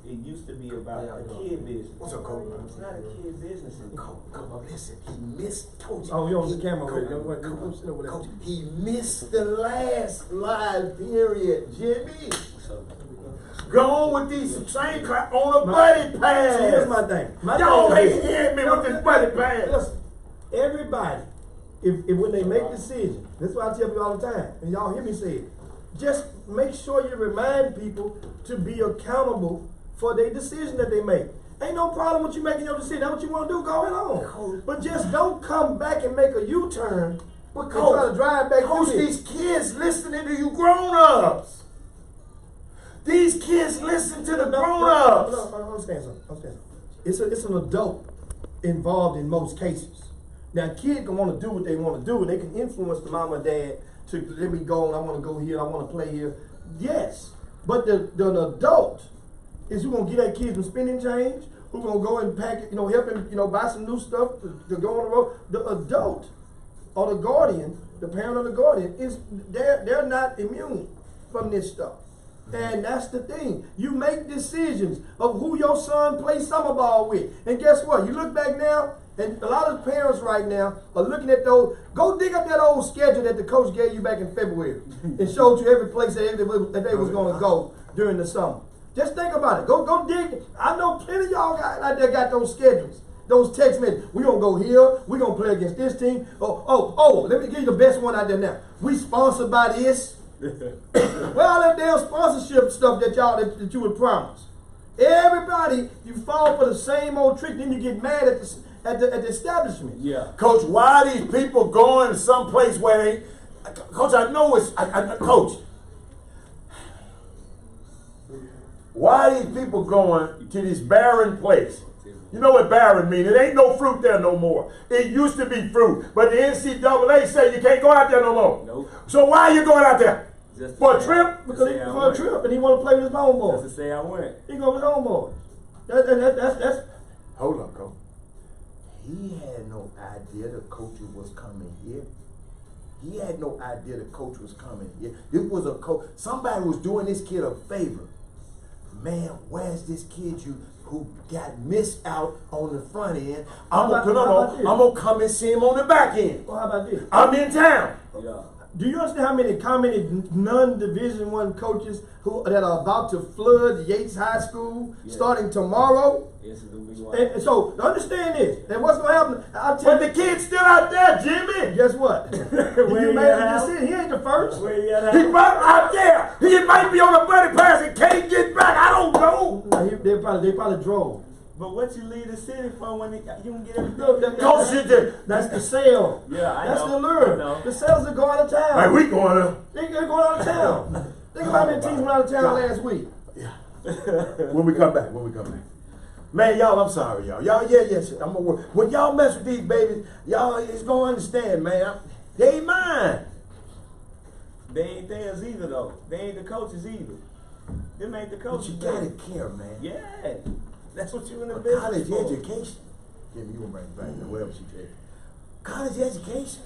It used to be about a kid business. What's up, Coach? It's not a kid business anymore. Coach, listen, he missed, Coach. Oh, you on the camera Coach, already. Go sit over there. Coach, he missed the last live period, Jimmy. So, Go on with these same crap on a buddy pass. See, here's my thing. Y'all thing ain't is- hearing me with this buddy pass. Listen, everybody, if when they make decisions, that's why I tell you all the time, and y'all hear me say it, just make sure you remind people to be accountable for their decision that they make. Ain't no problem with you making your decision. That's what you want to do, go ahead on. But just don't come back and make a U-turn and try to drive back Coach, through these kids listening to you grown-ups. These kids listen to the grown-ups. No, understand something. It's an adult involved in most cases. Now, a kid can want to do what they want to do, and they can influence the mom or dad to let me go, and I want to go here, I want to play here. Yes, but the adult is who gonna get that kid some spending change, who gonna go and pack it, help him, buy some new stuff to go on the road. The adult or the guardian, the parent or the guardian, they're not immune from this stuff. And that's the thing. You make decisions of who your son plays summer ball with. And guess what? You look back now, and a lot of parents right now are looking at those. Go dig up that old schedule that the coach gave you back in February and showed you every place that they was going to go during the summer. Just think about it. Go dig. I know plenty of y'all guys out there got those schedules. Those text messages. We're going to go here. We're going to play against this team. Oh, let me give you the best one out there now. We sponsored by this. Well, all that damn sponsorship stuff that you would promise. Everybody, you fall for the same old trick, then you get mad at the establishment. yeah. Coach, why are these people going someplace where they... Coach, I know it's... Coach, why are these people going to this barren place? You know what barren means? It ain't no fruit there no more. It used to be fruit, but the NCAA say you can't go out there no more. Nope. So why are you going out there? Just to For a say trip? Because he for a trip and he want to play with his homeboys. Just to say I went. He go with his homeboys. That's Hold up, Coach. he had no idea the coach was coming here. He had no idea the coach was coming here. This was a coach. Somebody was doing this kid a favor. Man, where's this kid who got missed out on the front end? I'm gonna come and see him on the back end. Well, how about this? I'm in town. Yeah. Do you understand how many non-Division I coaches that are about to flood Yates High School starting tomorrow? Yes, it'll be And so understand this. And what's gonna happen? I'll tell But the kid's still out there, Jimmy. Guess what? You made a decision. He ain't the first. Where you at? He right out there. He might be on a buddy pass and can't get back. I don't know. No, they probably drove. But what you leave the city for when you can get everything? No, Coach shit there. that's the sale. Yeah, I That's know. the lure. I know. The sales are going out of town. Like we going up. They're going out of town. Think about how many teams went out of town last week. When we come back. Man, y'all, I'm sorry, y'all. Yes, I'm gonna work. When y'all mess with these babies, y'all is gonna understand, man. They ain't mine. They ain't theirs either, though. They ain't the coaches either. Them ain't the But coaches. you gotta care, man. Yeah. That's what you in the But business college for. education. Jimmy, you gonna bring it back to whatever she said. College education.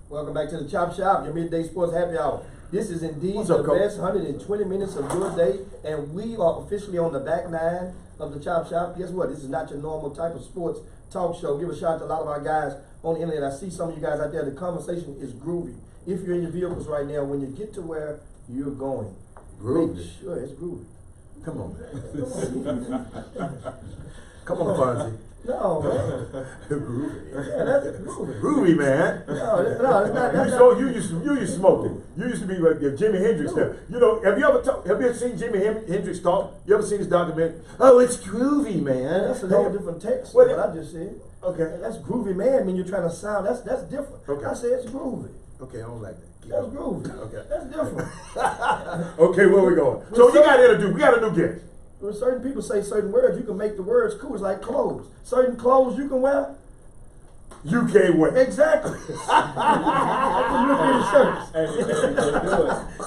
Welcome back to the Chop Shop, your midday sports happy hour. This is indeed What's the up, Coach? best 120 minutes of your day, and we are officially on the back nine of the Chop Shop. Guess what? This is not your normal type of sports talk show. Give a shout out to a lot of our guys on the internet. I see some of you guys out there. The conversation is groovy. If you're in your vehicles right now, when you get to where you're going, Groovy. make sure it's groovy. Come on, man. Come on, Fonzie. No, man. Groovy. Yeah, that's groovy. Groovy, man. No, it's not. That's not. So you used to smoke it. You used to be like Jimi Hendrix. There. You know, have you ever seen Jimi Hendrix talk? You ever seen his documentary? Oh, it's groovy, man. That's a whole different text What than it- what I just said. Okay. That's groovy, man. When you're trying to sound, that's different. Okay. I say it's groovy. Okay, I don't like that. Keep That's going. groovy. Okay. That's different. Okay, where we going? So you got to introduce. We got a new guest. When certain people say certain words, you can make the words cool. It's like clothes. Certain clothes you can wear. You can't wait. Exactly. Them little bitty shirts.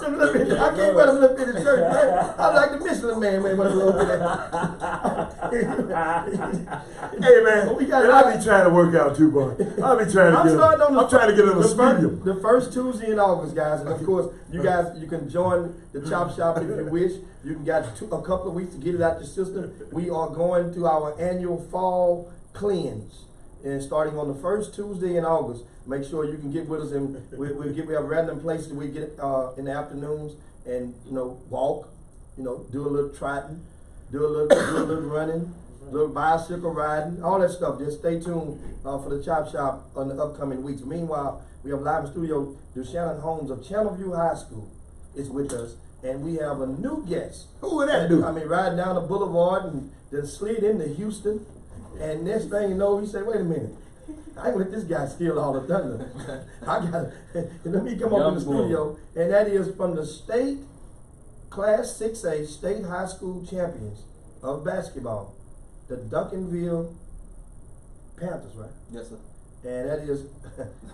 Them little bitty- I can't wear them little bitty shirts, man. I'm like the Michelin man, with a little bit Hey man, We got- and I be trying to work out too, boy. I be trying to I'm starting on the I'm trying to get in a studio. the first Tuesday in August, guys, and of course, you guys, you can join the Chop Shop if you wish. You can get a couple of weeks to get it out your system. We are going through our annual fall cleanse, and starting on the first Tuesday in August. Make sure you can get with us, and we have random places we get in the afternoons, and walk, do a little trotting, do a little running. Little bicycle riding, all that stuff. Just stay tuned for the Chop Shop on the upcoming weeks. Meanwhile, we have live in studio Shannon Holmes of Channelview High School is with us, and we have a new guest. Who would that do? I mean, riding down the boulevard and then slid into Houston, and next thing you know, he said, "Wait a minute, I ain't let this guy steal all the thunder. I got let me come up in the studio," and that is from the state Class 6A State High School champions of basketball. The Duncanville Panthers, right? Yes, sir. And that is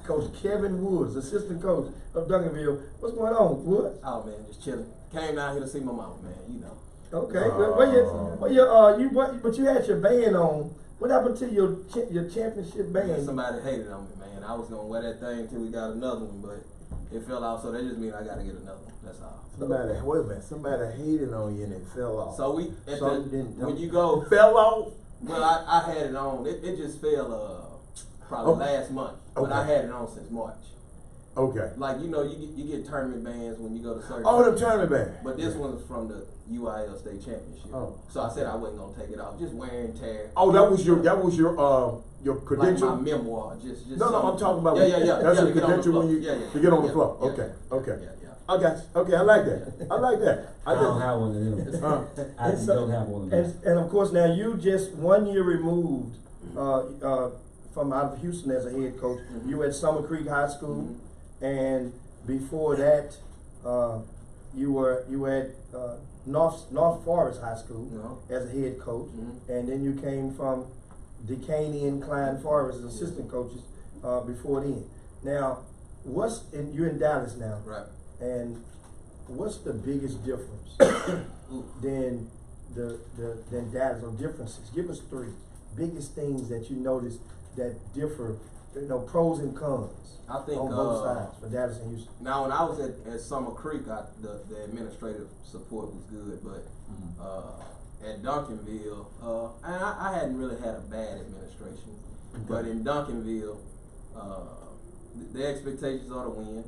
Coach Kevin Woods, assistant coach of Duncanville. What's going on, Woods? Oh man, just chilling. Came down here to see my mama, man. You know. Okay, but you had your band on. What happened to your championship band? Man, somebody hated on me, man. I was gonna wear that thing till we got another one, but it fell off. So that just means I gotta get another one. That's all. Somebody hated on you and it fell off. So we at the, Some didn't. when you go, fell off. well, I had it on. It just fell probably last month, but I Okay. had it on since March. Okay. Like you get tournament bands when you go to certain. Oh, them tournament band. But this one was from the UIL state championship. Oh. So I said I wasn't gonna take it off. Just wear and tear. Oh, that was your Like credential. my memoir, just No, I'm something. talking about. Yeah. That's to your get on the credential floor. when you to get on the floor. Yeah. Okay. Yeah. I got you. Okay, I like that. I like that. I don't have one of them. I And so- don't have one of them. And of course, now you just 1 year removed from out of Houston as a head coach. Mhm. You were at Summer Creek High School, and before that, you were at North Forest High School No. as a head coach, Mhm. and then you came from Decaney and Klein Forest as assistant coaches before then. Now, you're in Dallas now, Right. and what's the biggest difference Ooh. than Dallas, or differences? Give us three biggest things that you noticed that differ, pros and cons I think on both sides for Dallas and Houston? now when I was at Summer Creek, the administrative support was good, but at Duncanville, and I hadn't really had a bad administration, but in Duncanville, the expectations are to win,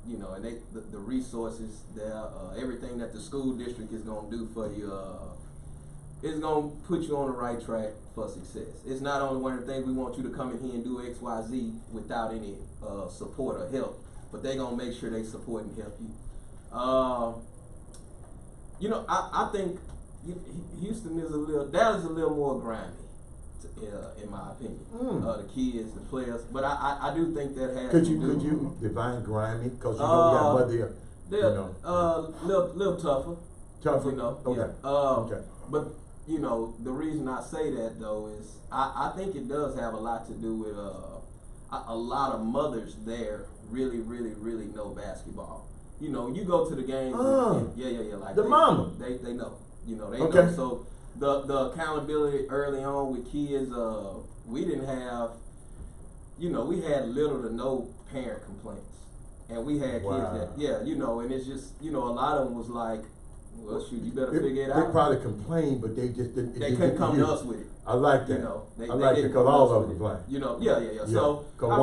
and the resources there, everything that the school district is gonna do for you, is gonna put you on the right track for success. It's not only one of the things we want you to come in here and do X, Y, Z without any support or help, but they gonna make sure they support and help you. I think Houston is Dallas is a little more grimy, in my opinion. The kids, the players, but I do think that has. Could you define grimy? Because we got Mother. They're little tougher. Tougher. Okay. Yeah. Okay. But the reason I say that though is I think it does have a lot to do with a lot of mothers there really know basketball. You go to the games. Like mama. They know. They Okay. know. So the accountability early on with kids, we didn't have. We had little to no parent complaints, and we had kids that and it's just a lot of them was like, well, shoot, you better figure it out. They probably complained, but they just didn't. They couldn't come to us with it. I like that. They I like it because all of them complained. Yeah. So because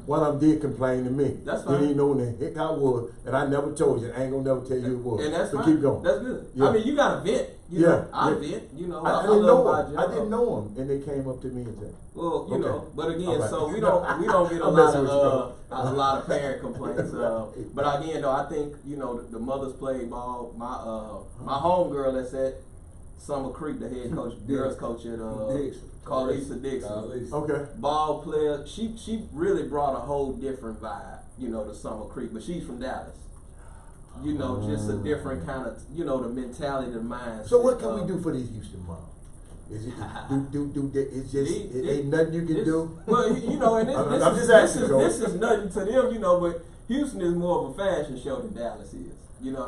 one of them did complain to me. That's fine. Didn't even know when the heck I was, and I never told you. I ain't gonna never tell you who it was. And that's so fine. keep going. That's good. Yeah. I mean, you got to vent. I vent. I didn't know him. I didn't know him, and they came up to me and said, Well, Okay. but again, All right. so we don't get a lot of parent complaints. But again, though, I think the mothers played ball. My homegirl that's at Summer Creek, the head coach, girls coach at Carlisa Dixon. okay. Ball player. She really brought a whole different vibe, to Summer Creek. But she's from Dallas. Just a different kind of, the mentality, the mindset. So what can we do for these Houston moms? Is it it's just ain't nothing you can do? Well, and this is nothing to them, but Houston is more of a fashion show than Dallas is.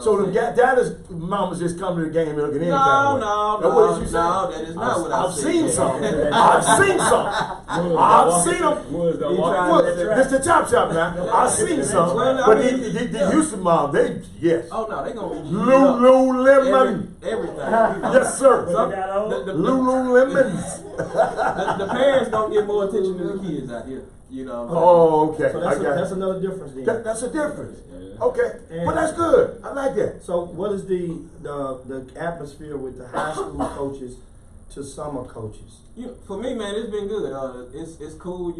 So the Dallas mamas just come to the game and look at any kind of way. No, that is not what I've I said. seen some. I've seen them. This the Chop Shop now. I've seen some. But the Houston mom, yes. Oh no, they gonna be Lululemon. everything. Yes, sir. Lululemons. The parents don't get more attention than the kids out here. Oh, okay. So that's another difference then. That's a difference. Okay, but that's good. I like that. So what is the atmosphere with the high school coaches to summer coaches? For me, man, it's been good. It's cool.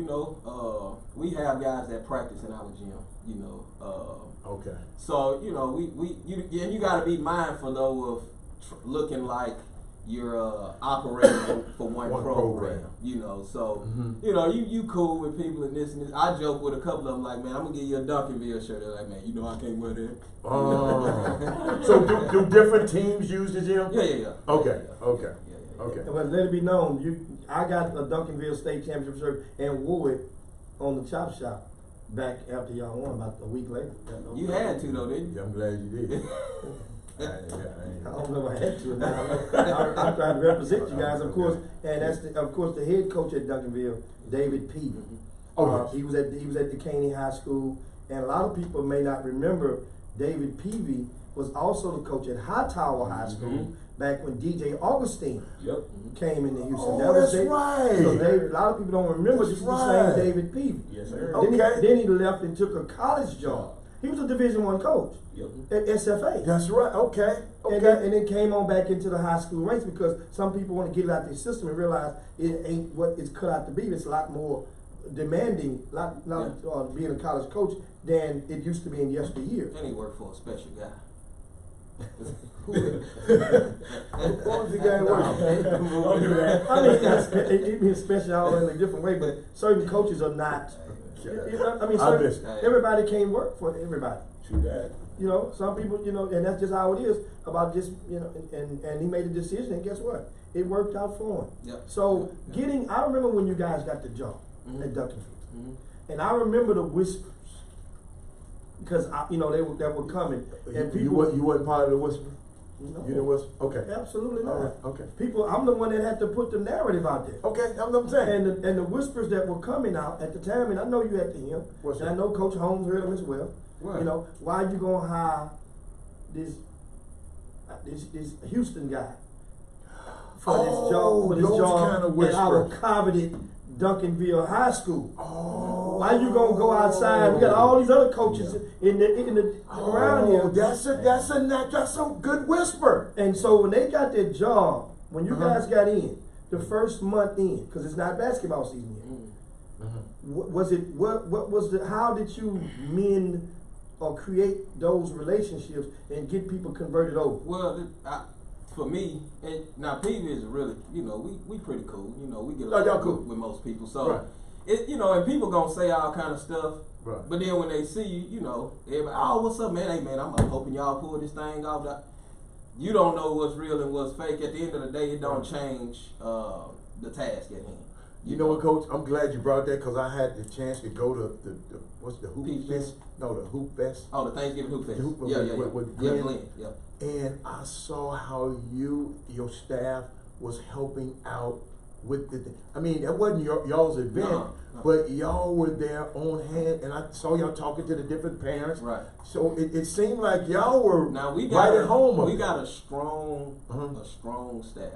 We have guys that practice in our gym. Okay. So you got to be mindful though of looking like you're operating for one program. So you cool with people and this and this. I joke with a couple of them like, man, I'm gonna give you a Duncanville shirt. They're like, man, I can't wear that. Oh. So do different teams use the gym? Yeah. Okay. But let it be known, I got a Duncanville State Championship shirt and wore it on the Chop Shop back after y'all won about a week later. You had to though, didn't you? I'm glad you did. I don't know if I had to or not. I'm trying to represent you guys, of course, and that's of course the head coach at Duncanville, David Peavy. Oh, yes. He was at Decaney High School, and a lot of people may not remember David Peavy was also the coach at Hightower High School back when DJ Augustine came into Houston. Oh, that's right. So a lot of people don't remember this is the same David Peavy. Yes, sir. Then he left and took a college job. He was a Division I coach at SFA. That's right. Okay. And then came on back into the high school ranks because some people want to get it out their system and realize it ain't what it's cut out to be. It's a lot more demanding, being a college coach than it used to be in yesteryear. And he worked for a special guy. What was the guy working? Don't do that. I mean, it means special all in a different way, but certain coaches are not. Everybody can't work for everybody. True that. Some people, and that's just how it is about just, and he made a decision, and guess what? It worked out for him. Yep. So I remember when you guys got the job at Duncanville, and I remember the whispers because they were coming, and you wasn't part of the whisper. No. You know what's, okay. Absolutely not. All right, okay. People, I'm the one that had to put the narrative out there. Okay, that's what I'm saying. And the whispers that were coming out at the time, and I know you had to hear, What's and that? I know Coach Holmes heard them as well. Right. You know, why you gonna hire this Houston guy for this job? For this those job kind of at our whispers. coveted Duncanville High School. Oh. Why you gonna go outside? We got all these other coaches in the around here. That's a good whisper. And so when they got their job, when you Uh-huh. guys got in, the first month in, because it's not basketball season yet. What was the, how did you mend or create those relationships and get people converted over? Well, for me, now PV is really, you know, we pretty cool. You know, we get Oh, y'all along cool. with most people. So, Right. you know, and people gonna say all kind of stuff. Right. But then when they see you, you know, everybody, oh, what's up, man? Hey, man, I'm hoping y'all pull this thing off. You don't know what's real and what's fake. At the end of the day, it don't change the task at hand. You know what, Coach? I'm glad you brought that because I had the chance to go to the what's the Hoop Peach Fest? No, the Hoop Fest. Oh, the Thanksgiving Hoop Fest. The Hoop- Yeah, with yeah, Glenn. Glenn. Yeah. And I saw how your staff was helping out with the. I mean, that wasn't y'all's event, No. but y'all were there on hand, and I saw y'all talking to the different parents. Right. So it seemed like y'all were Now we got right at home. We got a strong staff.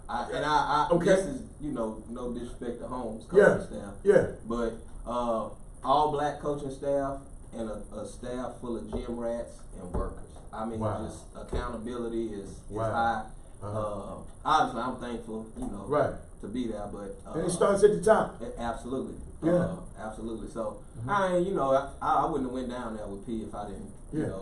I Okay. this is, you know, no disrespect to Holmes Yeah. coaching staff. Yeah. But all black coaching staff and a staff full of gym rats and workers. I mean, Wow. just accountability is Wow. high. Uh-huh. Obviously, I'm thankful, you know, Right. to be there. But And it starts at the top. absolutely, Yeah. absolutely. So I, you know, I wouldn't have went down there with P if I didn't, you Yeah. know.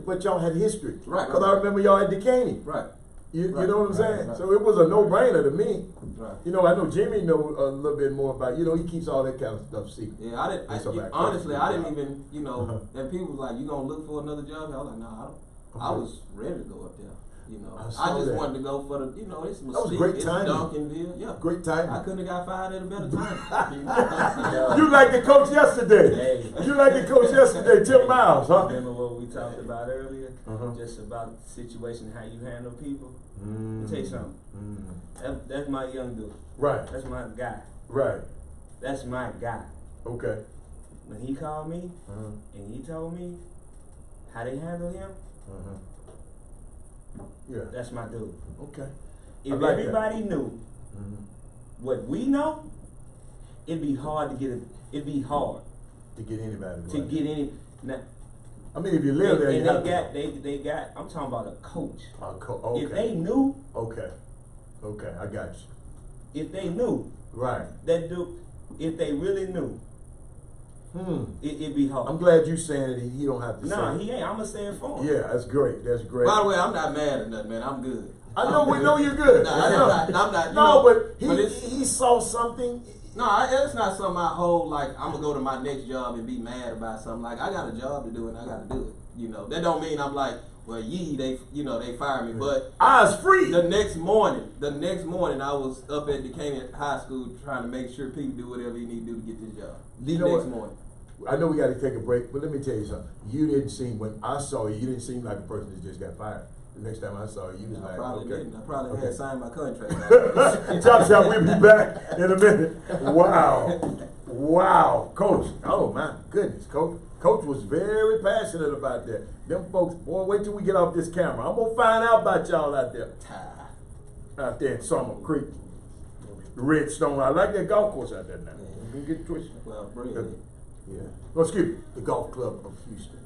But y'all had history. Right. Because I remember y'all at Decaney. Right. You Right, know what I'm right, saying? right. So it was a no-brainer to me. Right. You know, I know Jimmy know a little bit more about, you know, he keeps all that kind of stuff secret. Yeah, I didn't. That's about Honestly, I didn't coaching. even, you know. And people was like, "You gonna look for another job?" I was like, "No, I don't." I Okay. was ready to go up there. You know, I I saw just that. wanted to go for the, you know, it's was Mesquite, great it's timing. Duncanville, yeah. Great timing. I couldn't have got fired at a better time. You like the coach yesterday. Hey. You like the coach yesterday, Tim Miles, huh? Remember what we talked about earlier? Uh-huh. Just about the situation, how you handle people. Let Mm. me tell you something. That's my young dude. Right, That's my guy. right. That's my guy. Okay. When he called me Uh-huh. and he told me how they handle him, Uh-huh. Yeah. that's my dude. Okay. If I like that. everybody knew what we know, it'd be hard to get it. It'd be hard To get anybody. to right. get any. Now, I mean, if you live there, you and have they got. I'm talking about a coach. okay. If they knew, Okay. Okay, I got you. if they knew Right. that dude, if they really knew, it'd be hard. I'm glad you saying it. He don't have to say Nah, it. he ain't. I'ma say it for him. Yeah, that's great. That's great. By the way, I'm not mad at nothing, man. I'm good. I know we know you're good. Nah, I I'm know. not. I'm not. You No, know, but it's, he saw something. no, it's not something I hold like I'm gonna go to my next job and be mad about something. Like I got a job to do and I got to do it. You know, that don't mean I'm like, well, they fired me. But Eyes free. the next morning, I was up at Decaney High School trying to make sure people do whatever you need to do to get this job. You know next what? morning. I know we got to take a break, but let me tell you something. You didn't seem, when I saw you, you didn't seem like a person that just got fired. The next time I saw you, you was I like, probably okay. didn't. I probably Okay. had signed my contract. Chop Shop, we'll be back in a minute. Wow. Wow. Coach. Oh, my goodness. Coach was very passionate about that. Them folks, boy, wait till we get off this camera. I'm going to find out about y'all out there. Out there in Summer Creek. Redstone. I like that golf course out there now. Yeah. You get twisted. Well, brilliant. Yeah. Oh, excuse me. The Golf Club of Houston.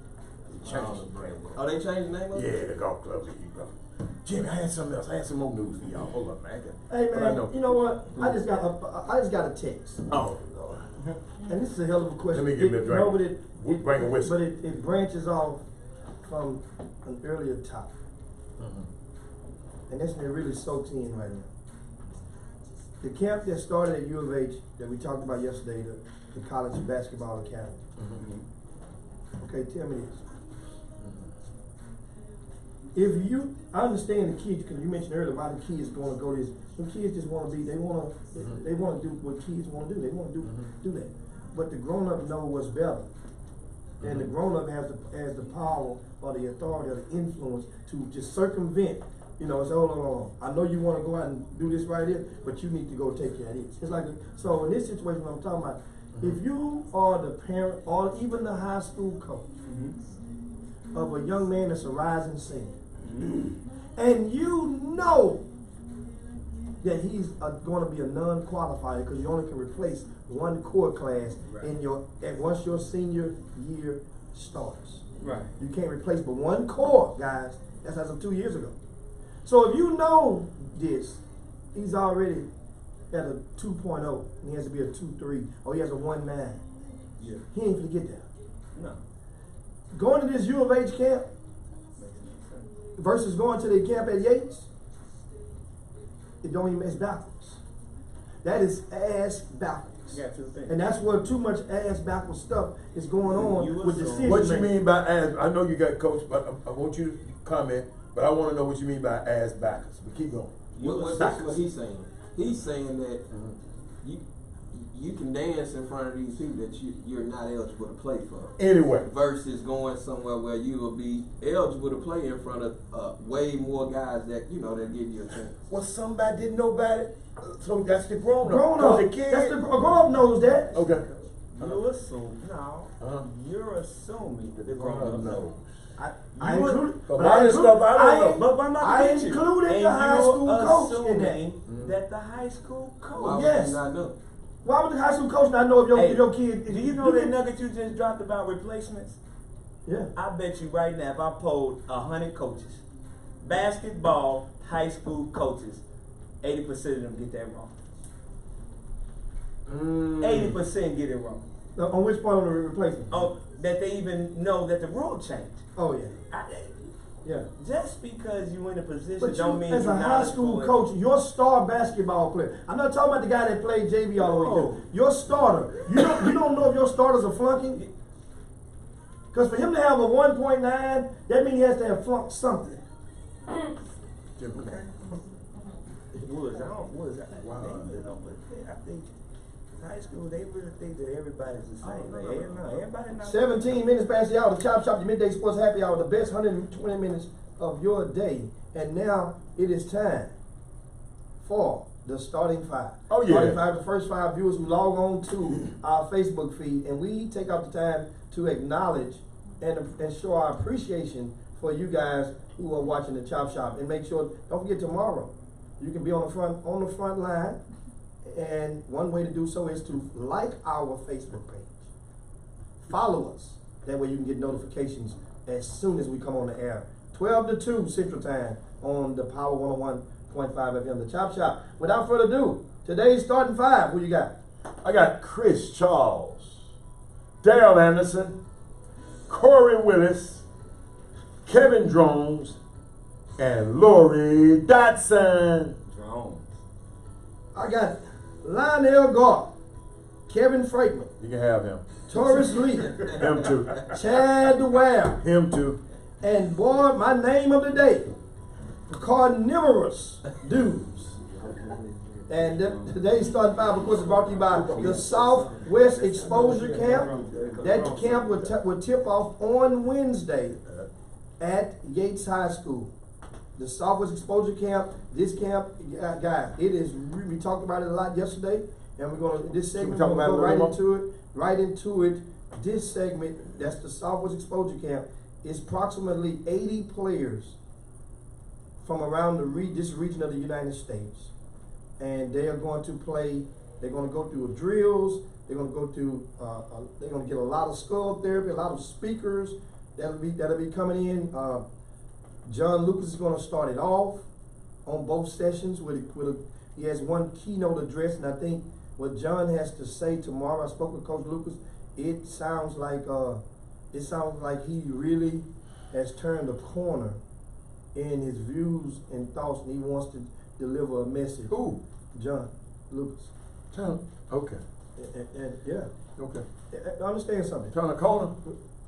They changed the brand. Oh, they changed the name of it? Yeah, the Golf Club of Houston. Jimmy, I had something else. I had some more news for y'all. Hold up, man. Hey But I man, you know what? I just got a text, Oh, Lord. and this is a hell of a question. Let me give me a drink. No, but it Bring a whistle. But it branches off from an earlier topic, and this one really soaks in right now. The camp that started at U of H that we talked about yesterday, the College Basketball Academy. Okay, tell me this. If you, I understand the kids, because you mentioned earlier why the kids want to go this. The kids just want to be. They want to do what kids want to do. They want to do that. But the grown up know what's better. and the grown-up has the power or the authority or the influence to just circumvent. You know, say, hold on. I know you want to go out and do this right here, but you need to go take care of this. It's like, so in this situation, what I'm talking about, if you are the parent or even the high school coach of a young man that's a rising senior, and you know that he's going to be a non-qualifier because you only can replace one core class in once your senior year starts. Right. You can't replace but one core, guys. That's as of 2 years ago. So if you know this, he's already at a 2.0, and he has to be a 2.3, or he has a 1.9. Yeah. He ain't gonna get that. No. Going to this U of H camp versus going to the camp at Yates, it don't even, it's backwards. That is ass backwards. You got two things. And that's where too much ass backwards stuff is going on with decision What you making. mean by ass? I know you got coach, but I want you to comment. But I want to know what you mean by ass backwards. But keep going. That's what he's saying. He's saying that you can dance in front of these people that you're not eligible to play for. Anyway. Versus going somewhere where you will be eligible to play in front of way more guys that that give you a chance. Well, somebody didn't know about it. So that's the grown up. Grown up. The kid. That's the grown up knows that. Okay. You assume you're assuming that the grown up knows. I included, but I included I included the high school coach in that. That the high school coach. Why would Yes. you not know? Why would the high school coach not know if your kid? Do you know that nugget you just dropped about replacements? Yeah. I bet you right now, if I polled 100 coaches, basketball high school coaches, 80% of them get that wrong. 80% get it wrong. On which part of the replacement? Oh, that they even know that the rule changed. Oh yeah. Yeah. Just because you in a position But don't mean as you're a not high school coach, your star basketball player. I'm not talking about the guy that played JV all the way through. Your starter. You don't know if your starters are flunking. Because for him to have a 1.9, that means he has to have flunked something. I think high school, they really think that everybody's the same. Everybody not. 17 minutes past the hour. The Chop Shop, your midday sports happy hour. The best 120 minutes of your day. And now it is time for the starting five. Oh yeah. Starting five, the first 5 viewers who log on to our Facebook feed, and we take out the time to acknowledge and show our appreciation for you guys who are watching the Chop Shop. And make sure, don't forget tomorrow, you can be on the front line. And one way to do so is to like our Facebook page. Follow us. That way you can get notifications as soon as we come on the air. 12 to 2 Central Time on the Power 101.5 FM, the Chop Shop. Without further ado, today's starting 5. Who you got? I got Chris Charles, Daryl Anderson, Corey Willis, Kevin Drones, and Lori Dotson. Drones. I got Lionel Galt, Kevin Freightman, You can have him. Taurus Lee, Him too. Chad Ware, Him too. and boy, my name of the day, Carnivorous Dudes. And today's starting 5, of course, is brought to you by the Southwest Exposure Camp. That camp will tip off on Wednesday at Yates High School. The Southwest Exposure Camp, this camp, guys, it is, we talked about it a lot yesterday, and we're going to, this segment, we're going to go right into it. This segment, that's the Southwest Exposure Camp, is approximately 80 players from around this region of the United States. And they are going to play, they're going to go through drills, they're going to go through, they're going to get a lot of skull therapy, a lot of speakers that'll be coming in. John Lucas is going to start it off on both sessions he has one keynote address, and I think what John has to say tomorrow, I spoke with Coach Lucas, it sounds like he really has turned a corner in his views and thoughts, and he wants to deliver a message. Who? John Lucas. Okay. And yeah. Okay. Understand something. Turn a corner.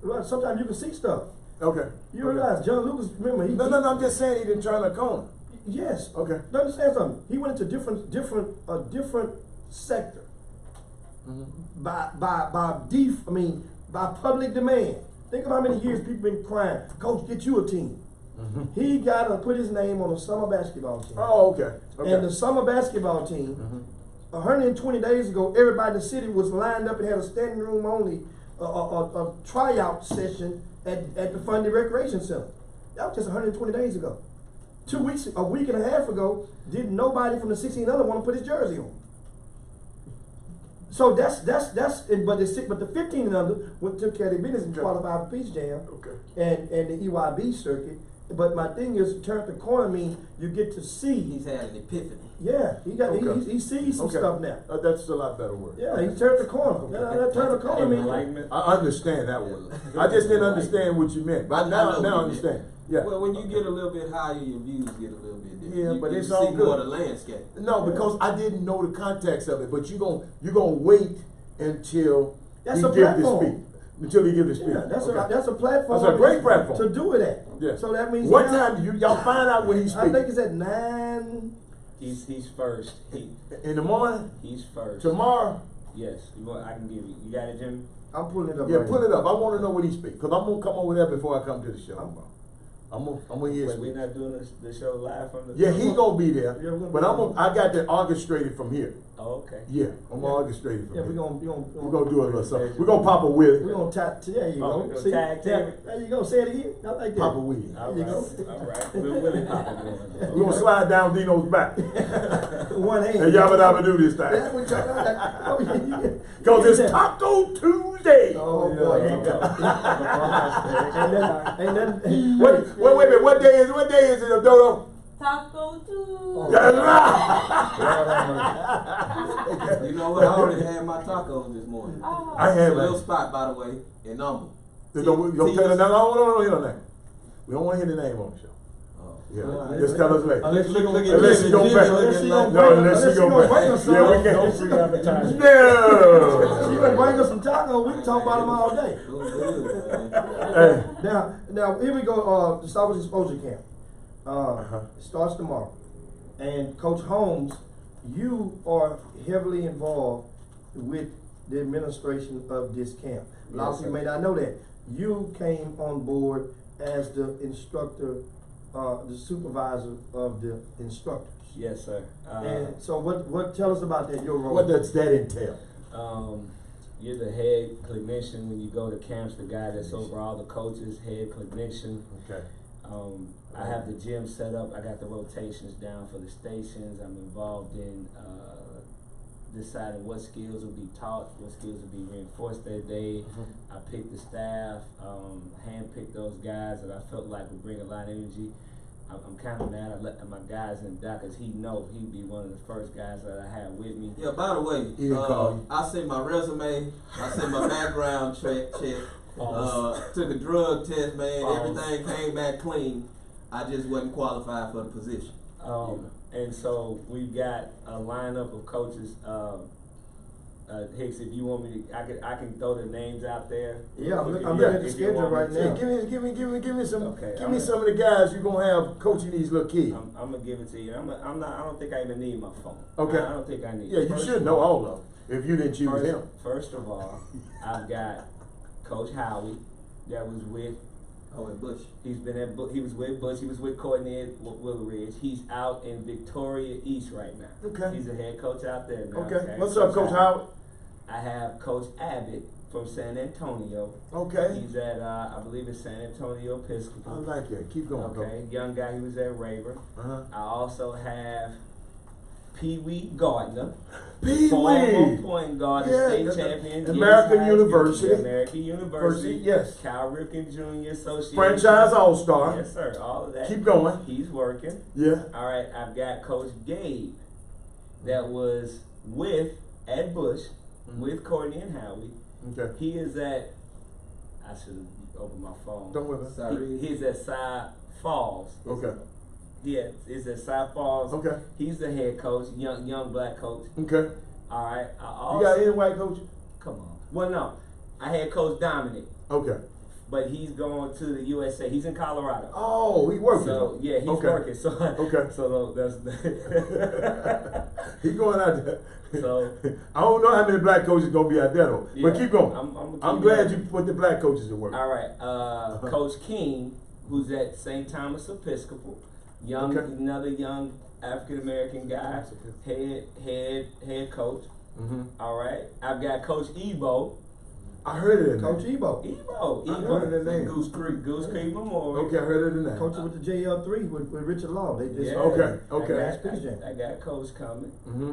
Well, sometimes you can see stuff. Okay. You realize John Lucas, remember, No, I'm just saying he didn't turn a corner. Yes. Okay. You understand something? He went into a different sector. Mm-hmm. by public demand. Think of how many years people been crying, Coach, get you a team. He got to put his name on a summer basketball team. Oh, okay. Okay. And the summer basketball team, 120 days ago, everybody in the city was lined up and had a standing room only, a tryout session at the Fundy Recreation Center. That was just 120 days ago. 2 weeks, a week and a half ago, didn't nobody from the 16 under want to put his jersey on. So that's but the 15 and under took care of their business and qualified for Peace Jam and the EYB circuit. But my thing is, turn the corner means you get to see. He's had an epiphany. Yeah, he sees some stuff now. That's a lot better word. Yeah, he turned the corner. That turn the corner means. I understand that word. I just didn't understand what you meant. But now I understand. Yeah. Well, when you get a little bit higher, your views get a little bit different. Yeah, but you it's see all good. more of the landscape. No, because I didn't know the context of it. But you're gonna wait until That's he a gives the platform. speech. Until he gives the speech. Yeah, that's a platform. That's a great platform to do it at. Yeah. So that means what now, time do y'all find out when he's I speaking? think it's at 9. He's first. In the morning? He's first. Tomorrow? Yes. I can give you. You got it, Jimmy? I'm pulling it up. Yeah, right pull now. it up. I want to know when he speaks. Because I'm going to come over there before I come to the show. I'm gonna hear Wait, speak. we're not doing the show live from the. Yeah, he gonna be there. Yeah, we're gonna But I got that orchestrated from here. Oh, okay. Yeah, I'm orchestrated from Yeah, here. we're gonna do a little something. We're gonna pop a wheel. We're gonna tap. There you Oh, go. we gonna See, tag team it? there you go. Say it again. I like that. Pop a wheel. All There you right. go. All right. We're really popping one. We're gonna slide down Dino's back. One hand. And y'all better do this That's time. what y'all got. Because it's Taco Tuesday. Oh boy, here you go. and then Wait a minute. What day is it, Dodo? Taco Tuesday. That's right. You know what? I already had my tacos this morning. Oh. I It's had a little that. spot, by the way, in Humble. Don't tell her no, hear the name. We don't want to hear the name on the show. Yeah, just tell us later. Unless you look at Unless you go Jimmy, back. unless you go No, back. unless you go back. Yeah, we can't. No free advertising. she No. gonna bring us some tacos. We can talk about them all day. It was good, man. Hey. Now here we go. The Star Wars Exposure Camp it starts tomorrow, and Coach Holmes, you are heavily involved with the administration of this camp. A lot of people may not know that you came on board as the instructor, the supervisor of the instructors. Yes, sir. And so, what? Tell us about that. Your role. What does that entail? You're the head clinician when you go to camps, the guy that's over all the coaches, head clinician. Okay. I have the gym set up. I got the rotations down for the stations. I'm involved in deciding what skills will be taught, what skills will be reinforced that day. I picked the staff, handpicked those guys that I felt like would bring a lot of energy. I'm kind of mad I let my guys in Doc, because he'd be one of the first guys that I had with me. Yeah, by the way, He didn't call you. I sent my resume, I sent my background check, took a drug test, man, everything came back clean. I just wasn't qualified for the position. And so we've got a lineup of coaches. Hicks, if you want me to, I can throw the names out there. Yeah, I'm If looking you- at the if you schedule want me right to. now. Give me some. Okay, Give me some of the guys you're gonna have coaching these little kids. I'm gonna give it to you. I don't think I even need my phone. Okay. I don't think I need. Yeah, it. you First should of know all of them if you didn't choose him. First of all, I've got Coach Howie that was with. Oh, at Bush. He was with Bush. He was with Courtney at Willowridge. He's out in Victoria East right now. Okay. He's a head coach out there now. Okay. What's up, Coach Howard? I have Coach Abbott from San Antonio. Okay. He's at I believe it's San Antonio I Episcopal. like that. Keep going. Okay, young guy. He was at Raver. Uh-huh. I also have Pee Wee Gardner, Pee former Wee. point guard, Yeah, state the champion, American High University. School, American University, Yes. Cal Ripken Jr. Association, Franchise All-Star. Yes, sir. All of that. Keep going. He's working. Yeah. All right. I've got Coach Gabe, that was at Bush with Courtney and Howie. Okay. He is at. I should have opened my phone. Don't worry about it. Sorry. He's at Cy Falls. Okay. Is at Cy Falls. Okay. He's the head coach, young black coach. Okay. All right. I You also, got any white coach? come on. Well, no, I had Coach Dominic Okay. but he's going to the USA. He's in Colorado. Oh, he working. So yeah, he's Okay. working. So Okay. So that's He going out there. So I don't know how many black coaches gonna be out there though. But Yeah, keep going. I'm I'm keep glad going. you put the black coaches to work. all right. Coach King, who's at St. Thomas Episcopal, Okay. another young African American guy, head coach. Mm-hmm. All right. I've got Coach Ebo. I heard it in Coach there. Ebo. I heard it in there. Goose Creek Memorial. Okay, I heard it in there. Coaching with the JL3 with Richard Law. They just Yeah. Okay. I got Coach coming. Mm-hmm.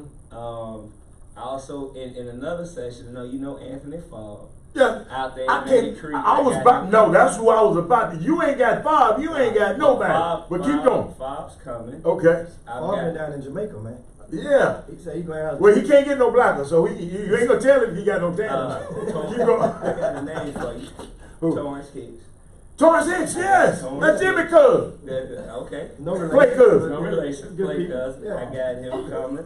I also in another session, you know Anthony Favre Yeah. out there in I Manny can't. Creek. I was got about. him No, coming. that's who I was about. You ain't got five. You ain't got nobody. But keep going. Favre's coming. Okay. I've Been got, down in Jamaica, man. Yeah. He said he going out. Well, he can't get no blacker, so you ain't gonna tell him he got no tan. Keep I going. got a name for you. Who? Torrance Hicks. Torrance Hicks, yes. That's Jimmy Cuz. Okay. No Play relation. cousin. No relation. Good Play people. cousin. Yeah. I got him coming.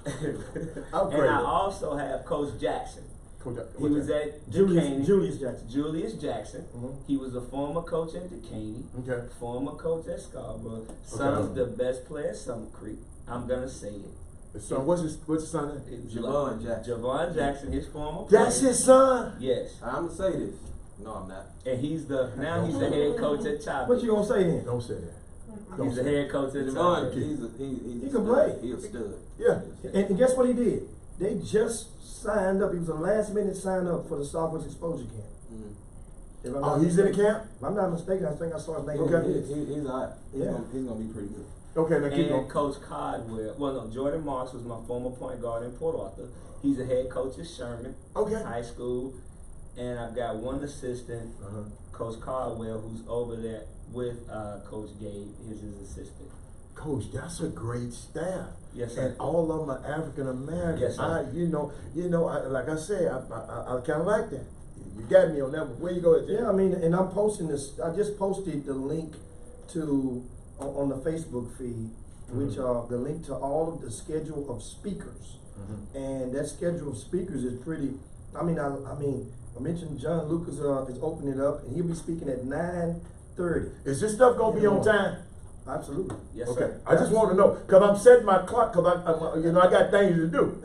I'm And crazy. I also have Coach Jackson. Coach, He was at Julius Duquesne. Jackson. Julius Jackson. Mhm. He was a former coach at Duquesne, Okay. former coach at Scarborough. Son's the best player at Summer Creek. I'm gonna say it. His son, what's his son name? Javon Jackson. Javon Jackson, his former player. That's his son. Yes. I'm gonna say this. No, I'm not. And he's the head coach at Chop. What you gonna say then? Don't say that. He's the head coach at the Javon, Chop. he can play. He a stud. Yeah. And guess what he did? They just signed up. He was a last minute sign up for the Southwest Exposure Camp. Mm. If I'm Oh, not he's in the mistaken. camp. If I'm not mistaken, I think I saw his name. Okay. He's all right. Yeah. He's gonna be pretty good. Okay, now keep And going. Coach Codwell. Well, no, Jordan Marks was my former point guard in Port Arthur. He's a head coach at Sherman Okay. High School. And I've got one assistant, Uh-huh. Coach Caldwell, who's over there with Coach Gabe, his assistant. Coach, that's a great staff. Yes, sir. And all of them are African American. Yes, sir. Like I say, I kind of like that. You got me on that one. Where you go at? Yeah, I mean, and I'm posting this. I just posted the link to on the Facebook feed, which are the link to all of the schedule of speakers, and that schedule of speakers is pretty. I mentioned John Lucas is opening it up, and he'll be speaking at 9:30. Is this stuff gonna be on time? Absolutely. Yes, Okay. sir. I just want to know because I'm setting my clock because I got things to do.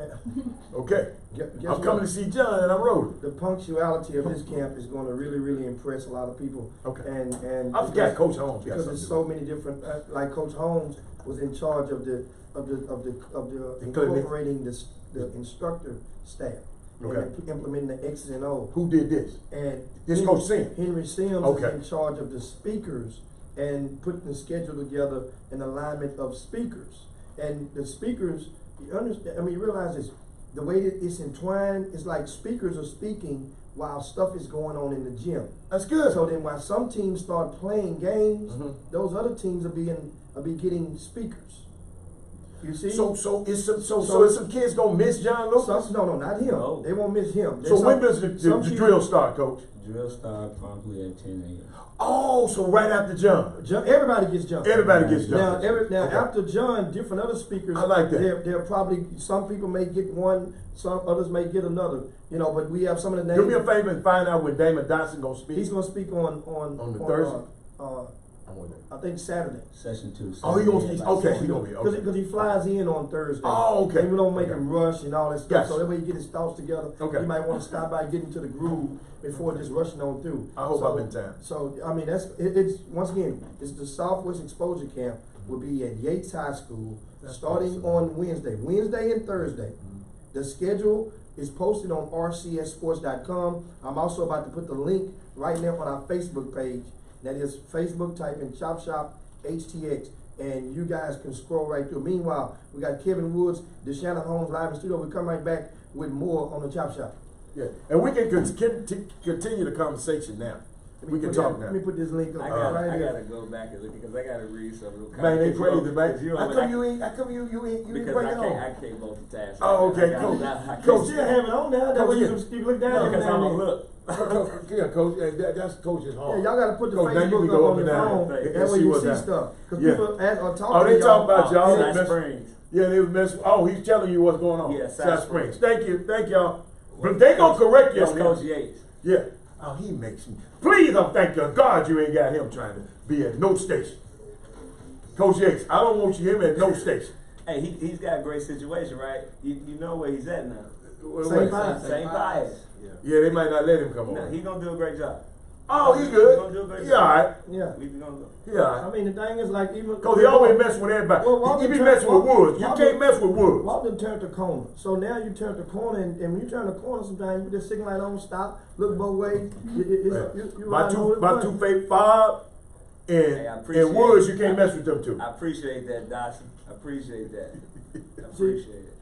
Okay. Guess I'm what? coming to see John and I'm rolling. The punctuality of this camp is going to really, really impress a lot of people. Okay. And I forgot Coach Holmes. got because something there's to so do. many different, like Coach Holmes was in charge of the incorporating the instructor staff. Okay. And implementing the X's and O's. Who did this? And This Henry- Coach Sims. Means Okay. is in charge of the speakers and putting the schedule together in alignment of speakers. And the speakers, you understand, you realize this, the way that it's entwined, it's like speakers are speaking while stuff is going on in the gym. That's good. So then while some teams start playing games, Mhm. those other teams are getting speakers. You see? So it's some kids gonna miss John Lucas. No, not him. No. They won't miss him. So when does the some kids- drill start, Coach? Drill start promptly at 10 a.m. Oh, so right after John. Everybody gets jumped. Everybody gets Now, John. Okay. after John, different other speakers. I like that. They're probably, some people may get one, some others may get another. But we have some of the names. Do me a favor and find out when Damon Dotson gonna speak. He's going to speak on the Thursday? I I want that. I think Saturday. Session 2. Oh, he gonna speak. Okay, he gonna be okay. Because he flies in on Thursday. Oh, okay. And we don't make Okay. him rush and all that stuff. Yes. So that way he get his thoughts together. Okay. He might want to stop by, get into the groove before just rushing on through. I hope I'm in time. So it's once again, it's the Southwest Exposure Camp will be at Yates High School starting on Wednesday and Thursday. The schedule is posted on rcssports.com. I'm also about to put the link right now on our Facebook page. That is Facebook, type in ChopShopHTX, and you guys can scroll right through. Meanwhile, we got Kevin Woods, DeShannon Holmes live in studio. We come right back with more on the Chop Shop. Yeah, and we can continue the conversation now. We can talk now. Let me put this link up I right here. gotta go back and look because I gotta read some of the Man, they comments. crazy, man. You know, How when come I- you ain't Because bring I it can't on? multitask. Oh, okay, I cool. can't- Coach, Still have it on there. That way you can keep look down. No, every because now I'm and a then. look. Yeah, Coach, that's Coach's Yeah, hard. y'all gotta put the Coach, now you Facebook can up go on up your and down phone. and That way see you what's see that. stuff. Because Yeah. people are talking Oh, they to talking y'all. about y'all. South Miss- Springs. Yeah, they was mess. Oh, he's telling you what's going on. Yeah, South South Springs. Springs. Thank y'all. But they gonna correct you. That's Coach Yates. Yeah. Oh, he makes me. Please, I'm thanking God you ain't got him trying to be at no station. Coach Yates, I don't want him at no station. Hey, he's got a great situation, right? You know where he's at now. Same Pius. Same Pius. Yeah, they might not let him come No, on. he's gonna do a great job. Oh, he He good. gonna do a great He job. all right. Yeah. We gonna do. He all right. I mean, the thing is, like, even Cause he always messing with everybody. Well, He be Walden messing with turned- Woods. You Walden- can't mess with Woods. Walden turned the corner. So now you turn the corner, and when you turn the corner, sometimes you just signal light on, stop, look both ways. You My riding over the two button. fake five Hey, I and appreciate Woods, it. you can't mess with them two. I appreciate that, Dawson. I appreciate that. I appreciate it.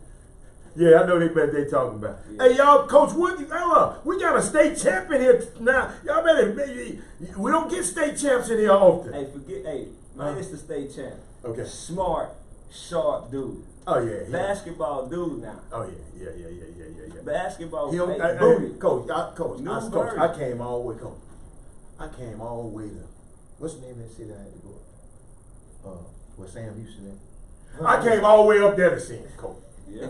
Yeah, I know they talking about. Yeah. Hey, y'all, Coach Wood, we got a state champion here now. Y'all better, we don't get state champs in here often. Hey, minus the state champ. Okay. Smart, sharp dude. Oh, yeah. Basketball dude now. Oh, yeah. Basketball He don't, fake booty. Coach, New Coach, version. I came all the way, Coach. I came all the way to, what's the name of that city I had to go? Where Sam Houston in? I came all the way up there to see him, Coach. Yeah.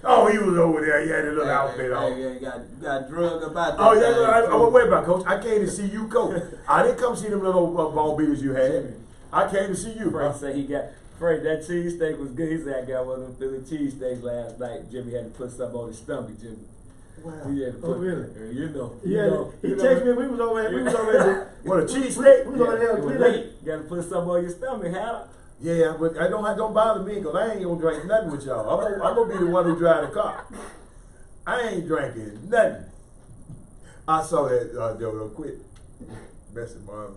Oh, he was over there. He had a little outfit on. Yeah, you got drug about that. Oh, yeah, thing, too. wait about, Coach. I came to see you, Coach. I didn't come see them little ball beaters you had. I came to see you, bro. Frank said Frank, that cheesesteak was good. He said, I got one of them Philly cheesesteaks last night. Jimmy had to put something on his stomach, Jimmy. Wow. He had to Oh, put, really? You know. Yeah, he texted me. We was over there. What, a cheesesteak? We was over there. It was We late. like, You got to put something on your stomach, Hannah. Yeah, but I don't bother me because I ain't gonna drink nothing with y'all. I'm gonna be the one who drive the car. I ain't drinking nothing. I saw that Joe. Quit messing, Mom.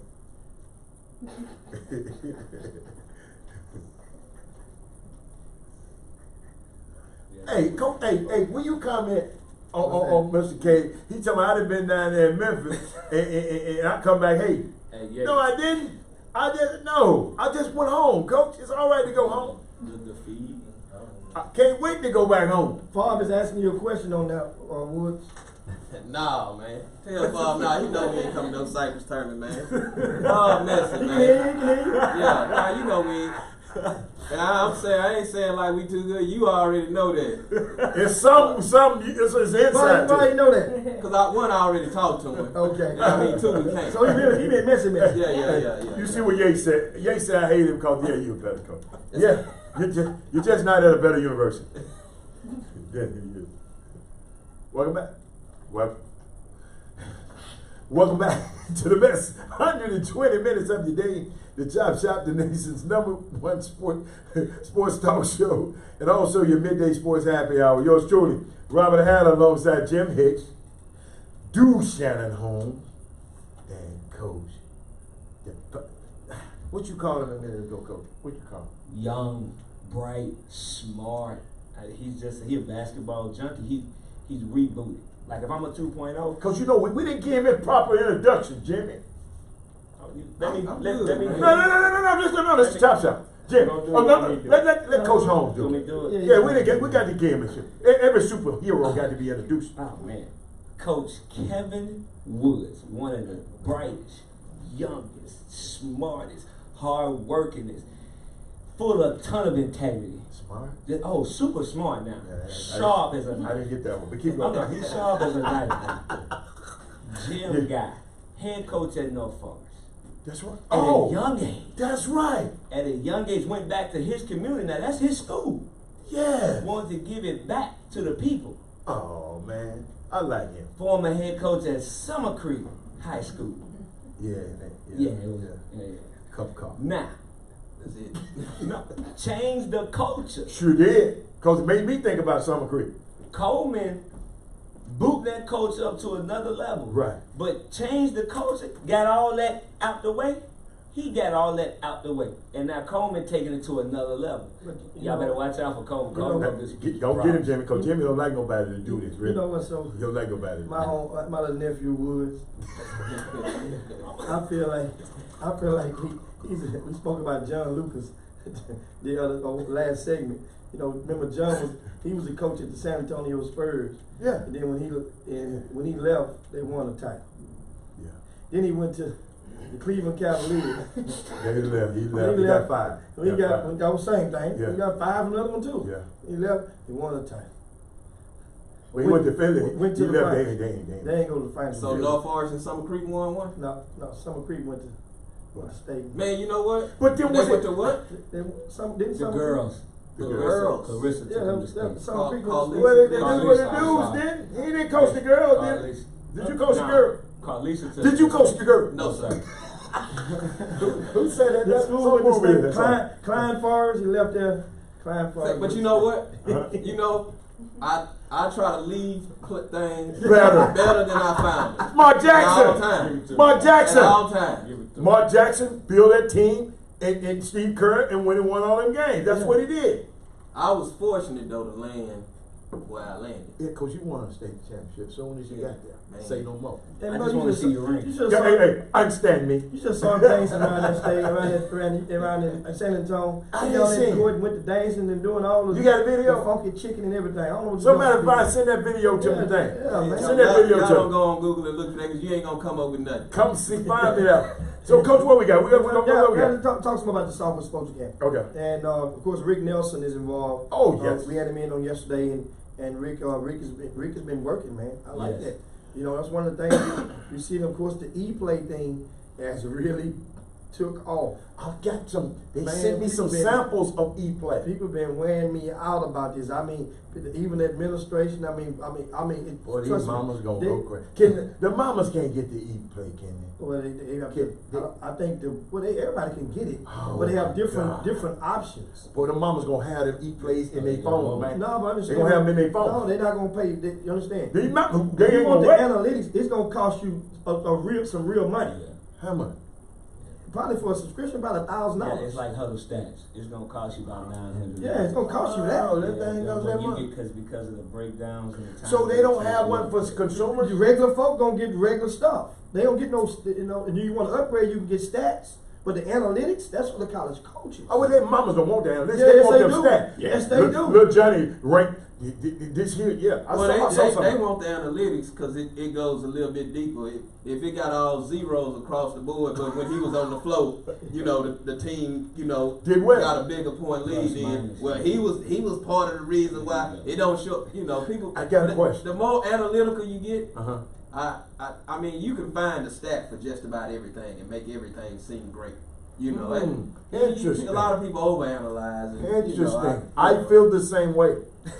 Hey, will you comment on Mr. K? He told me I done been down there in Memphis and I come back hating. Hey, yeah. No, I didn't. I just went home, Coach. It's all right to go home. The feed. I can't wait to go back home. Bob is asking you a question on that, Woods. Nah, man. Tell Bob, nah, he know we ain't coming to no Cypress tournament, man. Bob messing, man. Yeah, nah, you know we ain't. And I ain't saying like we too good. You already know that. It's something. It's inside. Why you know that? Cause I already talked to him. Okay. And I mean, two, we can't. So he been messing with you. Yeah. You see what Yates said? Yates said I hate him because you're a better coach. Yeah, you're just not at a better university. Yeah, you. Welcome back. Welcome back to the best 120 minutes of your day. The Chop Shop, the nation's #1 sports talk show, and also your midday sports happy hour. Yours truly, Robert Hatter, alongside Jim Hicks, Du Shannon Holmes, and Coach. What you call him a minute ago, Coach? What you call him? Young, bright, smart. He's a basketball junkie. He's rebooted. Like if I'm a 2.0. Coach, you know, we didn't give him a proper introduction, Jimmy. Let me. No, this is Chop Shop. Jim, let Coach Holmes do it. Yeah, we got to give him a shit. Every superhero got to be introduced. Oh man, Coach Kevin Woods, one of the brightest, youngest, smartest, hard workingest, full of a ton of integrity. Smart? Oh, super smart now. Yeah, Sharp as a I knife. didn't get that one, but keep Oh, going. no, he's sharp as a knife. Jim guy, head coach at North Forest. That's right. At a young age. That's right. At a young age, went back to his community. Now that's his school. Yeah. Wanted to give it back to the people. Oh man, I like him. Former head coach at Summer Creek High School. Yeah. Cup of coffee. Now, That's it. no, change the culture. Sure did. Cause it made me think about Summer Creek. Coleman boot that coach up to another level. Right. But change the culture, got all that out the way. He got all that out the way. And now Coleman taking it to another level. Y'all better watch out for Coleman. Coleman Don't get him, Jimmy, because Jimmy don't like nobody to do this, really. You know what, so He don't like nobody to do this. my little nephew Woods. I feel like we spoke about John Lucas the last segment. You know, remember John was the coach at the San Antonio Spurs. Yeah. And then when he left, they won a title. Yeah. Then he went to the Cleveland Cavaliers. Yeah, he left. He got five. He got the same thing. Yeah. He got five, another one too. Yeah. He left. He won a title. When he went to Philly, went to he the left. finals. They They ain't go to the finals. So North Forest and Summer Creek won one? No, Summer Creek went to state. Man, you know what? But then they was went it- to what? Didn't The Summer girls. The girls. Clarissa Yeah, took them to that state. Summer Creek went to state. Well, they Carlisa, do what the Carlisa. dudes did. He didn't coach the girls, did he? Carlisa. Did you coach the Nah, girl? Carlisa took Did you coach the girl? No, sir. Who said that? The That's school went to over there. state. Klein Forest, he left there. Klein Forest. But you know what? Huh? You know, I try to leave things Better. than I found it. Mark At all Jackson. times. Mark At Jackson. all times. Mark Jackson built that team and Steve Kerr and went and won all them games. That's Yeah. what he did. I was fortunate though to land where I landed. Yeah, coach, you won a state championship as soon as you got there. Man. Say no more. Hey, I bro, just you wanna should- see your ring. You should Yeah, saw, hey, understand me. you should saw things around that state, around in San Antonio. I You didn't know, see they it. went to dancing and doing all of You got a video? the funky chicken and everything. I don't know what Somebody you find, send that video to me, Yeah, thing. yeah, man. Send that video y'all to don't me. go on Google and look for that because you ain't gonna come up with nothing. Come see, find me out. So, coach, what we got? What we got? Talk some about the softball sports camp. Okay. And of course, Rick Nelson is involved. Oh, yes. We had him in on yesterday, and Rick has been working, man. I like Yes. that. You know, that's one of the things you see. Of course, the e-play thing has really took off. I got some. They Man, sent me some people been- samples of e-play. People been wearing me out about this. I mean, even the administration. I mean. It, Boy, these trust me, mamas gonna they- go crazy. Can the mamas can't get the e-play, can they? Well, they have Kid, I think everybody can get it, Oh, but they have my different God. options. Boy, the mamas gonna have them e-plays in their phone, man. No, but understand. They gonna have them in their phone. No, they're not gonna pay. You understand? These mamas, If they you ain't want gonna the wait. analytics, it's gonna cost you some real money. How much? Probably for a subscription, about $1,000. Yeah, it's like Huddle Stats. It's gonna cost you about $900. Yeah, it's gonna cost you that. Oh, that thing goes that you much. get because of the breakdowns and the time. So they don't have one for consumers? The regular folk gonna get regular stuff. They don't get no, and you want to upgrade, you can get stats. But the analytics, that's for the college coaches. Oh, well, their mamas don't want that. Unless Yeah, they yes, want they them do. stats. Yes, they do. Little Johnny ranked this here. Yeah, I Well, saw they something. want the analytics because it goes a little bit deeper. If it got all zeros across the board, but when he was on the floor, you know, the team, you know, Did well. got a bigger point lead. Plus, Then, minus. well, he was part of the reason why it don't show. You know, people. I got a the, question. The more analytical you get, Uh-huh. I mean, you can find a stat for just about everything and make everything seem great. You know, Interesting. a lot of people overanalyze. And, Interesting. You know, I feel the same way.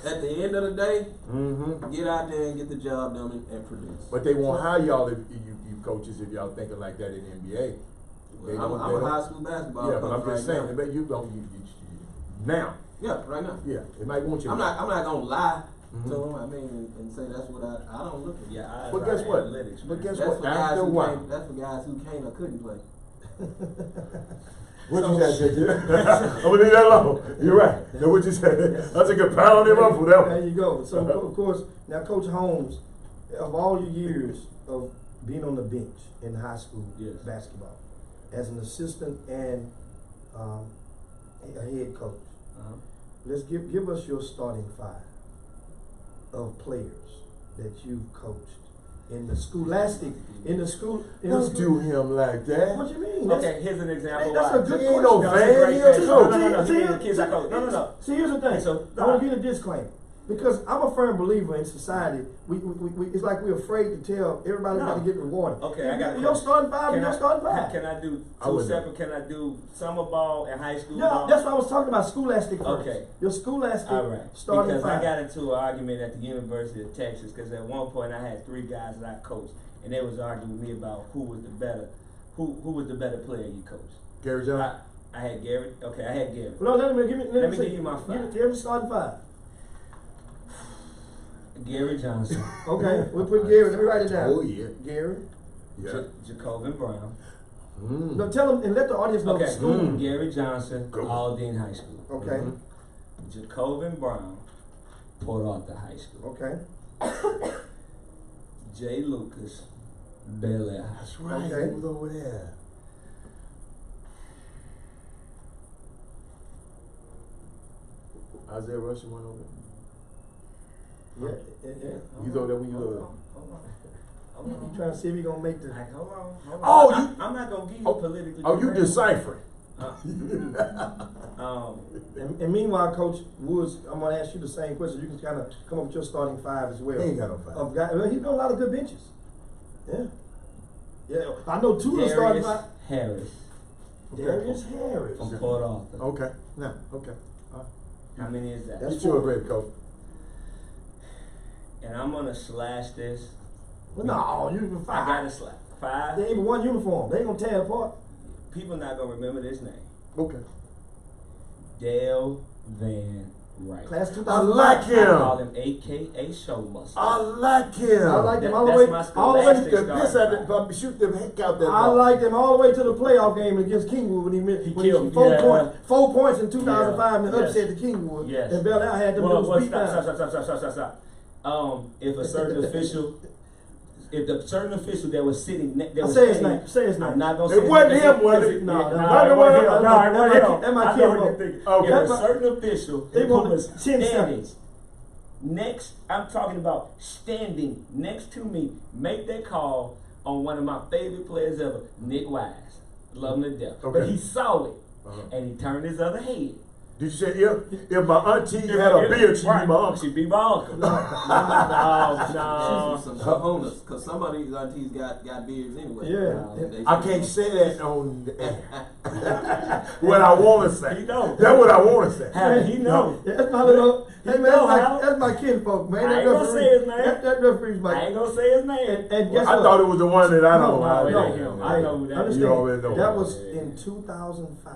at the end of the day, Mm-hmm. get out there and get the job done and produce. But they won't hire y'all if you coaches if y'all thinking like that in the NBA. They Well, don't- I'm they a don't- high school basketball Yeah, coach but I'm just right saying. now. But you don't. Now, Yeah, right now. yeah, they might want you. I'm not gonna lie Mhm. to them. I mean, and say that's what I don't look at. Yeah, eyes But are guess what? analytics, But man. guess That's what? for guys After a who while, can't. That's for guys who can't or couldn't play. what you said, JJ? I'm gonna leave that alone. You're right. That's what you said. That's a good pound him up for that There one. you go. So of course, now Coach Holmes, of all your years of being on the bench in high school Yes. basketball, as an assistant and a head coach, Uh-huh. let's give us your starting five of players that you've coached in the scholastic, in the school. Don't do him like that. What you mean? Okay, here's an example. Hey, that's why. a good He ain't no question. That's a fan. great He a question. coach. No, See, he the kids I coach. No. See, here's the thing. So, I want to get a disclaimer because I'm a firm believer in society. We it's like we're afraid to tell everybody No. got to get rewarded. Okay, I got a your question. starting five. Can Your I- starting five. Can I do I two wouldn't. separate? Can I do summer ball and high school Yeah, ball? that's what I was talking about. Scholastic first. Okay. Your scholastic All right. starting Because five. I got into an argument at the University of Texas because at one point I had three guys that I coached, and they was arguing with me about who was the better player you coached. Gary Johnson. I had Gary. Okay, I had Gary. No, let me give you my five. Give me starting five. Gary Johnson, Okay, we'll put Gary. Let me write it down. Oh yeah. Gary. Yeah. Jacobin Brown. Mm. No, tell them and let the audience know Okay, the school. Mm. Gary Johnson, Go. Aldine High School. Okay. Mhm. Jacobin Brown, Port Arthur High School. Okay. Jay Lucas, Bel Air High That's School. right. Okay. He was over there. Isaiah Rushing went over there. Yeah. You over there when you over there. Hold on. You trying to see if he gonna make the. Hold on. Oh, I'm not gonna give you politically. Oh, you correct. deciphering. And meanwhile, Coach Woods, I'm gonna ask you the same question. You can kind of come up with your starting five as well. He ain't got no five. Well, he's got a lot of good benches. Yeah. Yeah, I know two of the starting five. Harris Darius Harris. from Port Arthur. Okay, now, okay. All right. How many is that? That's Get you a four. ready, coach. And I'm gonna slash this. Well, no, you I five. gotta slash. 5. They ain't even one uniform. They ain't gonna tear apart. People not gonna remember this name. Okay. Dale Van Wright. Class I 2005. like I call him. him AKA Show Muscle. I like him. I like them all the That's way. my All the scholastic way. This had to shoot the heck out that I ball. like them all the way to the playoff game against Kingwood when he missed. He When killed him, 4 yeah. points. 4 points in 2005 and Yes. upset the Kingwood. Yes. And Bel Air had them dudes beat down. Stop. If a certain official, if the certain official that was sitting, that was Say his standing- name. Say his name. I'm not gonna It say wasn't his him, name. was it? No, No, no, it no, wasn't him. no, No, it that wasn't my him. kid, I know what you're thinking. Okay. If a That's my- certain official They who want was 10 standing seconds. next, I'm talking about standing next to me, make that call on one of my favorite players ever, Nick Wise. Love him to death. Okay. But he saw it, Uh-huh. and he turned his other head. Did you say if my auntie had a beard, she'd be my uncle? She'd be my uncle. No. Some cojones, because some of these aunties got beards anyway. Yeah. They- I can't say that on the air. What I want to say. He know. That's what I want to say. How he know? Yeah, that's my little. Hey man, know how? that's my kinfolk, man. I That ain't gonna referee- say his name. That referee's my. I ain't gonna say his name. And guess I what? thought it was the one that I don't No, it know. ain't him. I know who that is. Understand, You already know that who was it is. in 2005.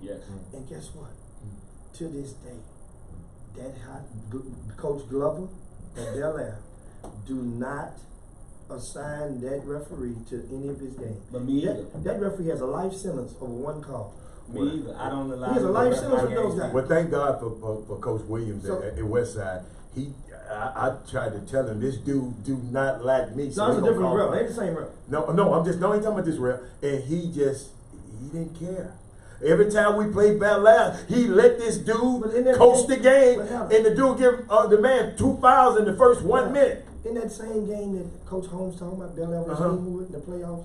Yes. And guess what? To this day, that Coach Glover and Bel Air do not assign that referee to any of his games. But me either. That referee has a life sentence over one call. Me either. I don't allow. He has a him to life ref sentence my with those games. guys. Well, thank God for Coach Williams So- at Westside. I tried to tell him this dude do not like me. No, he it's a gonna different call rep. me. They ain't the same rep. No, I'm just no. Ain't talking about this rep. And he didn't care. Every time we played Bel Air, he let this dude But in that coach game- the game, but how- and the dude give the man 2 fouls in the first 1 minute. In that same game that Coach Holmes talking about, Bel Air versus Uh-huh. Kingwood in the playoffs,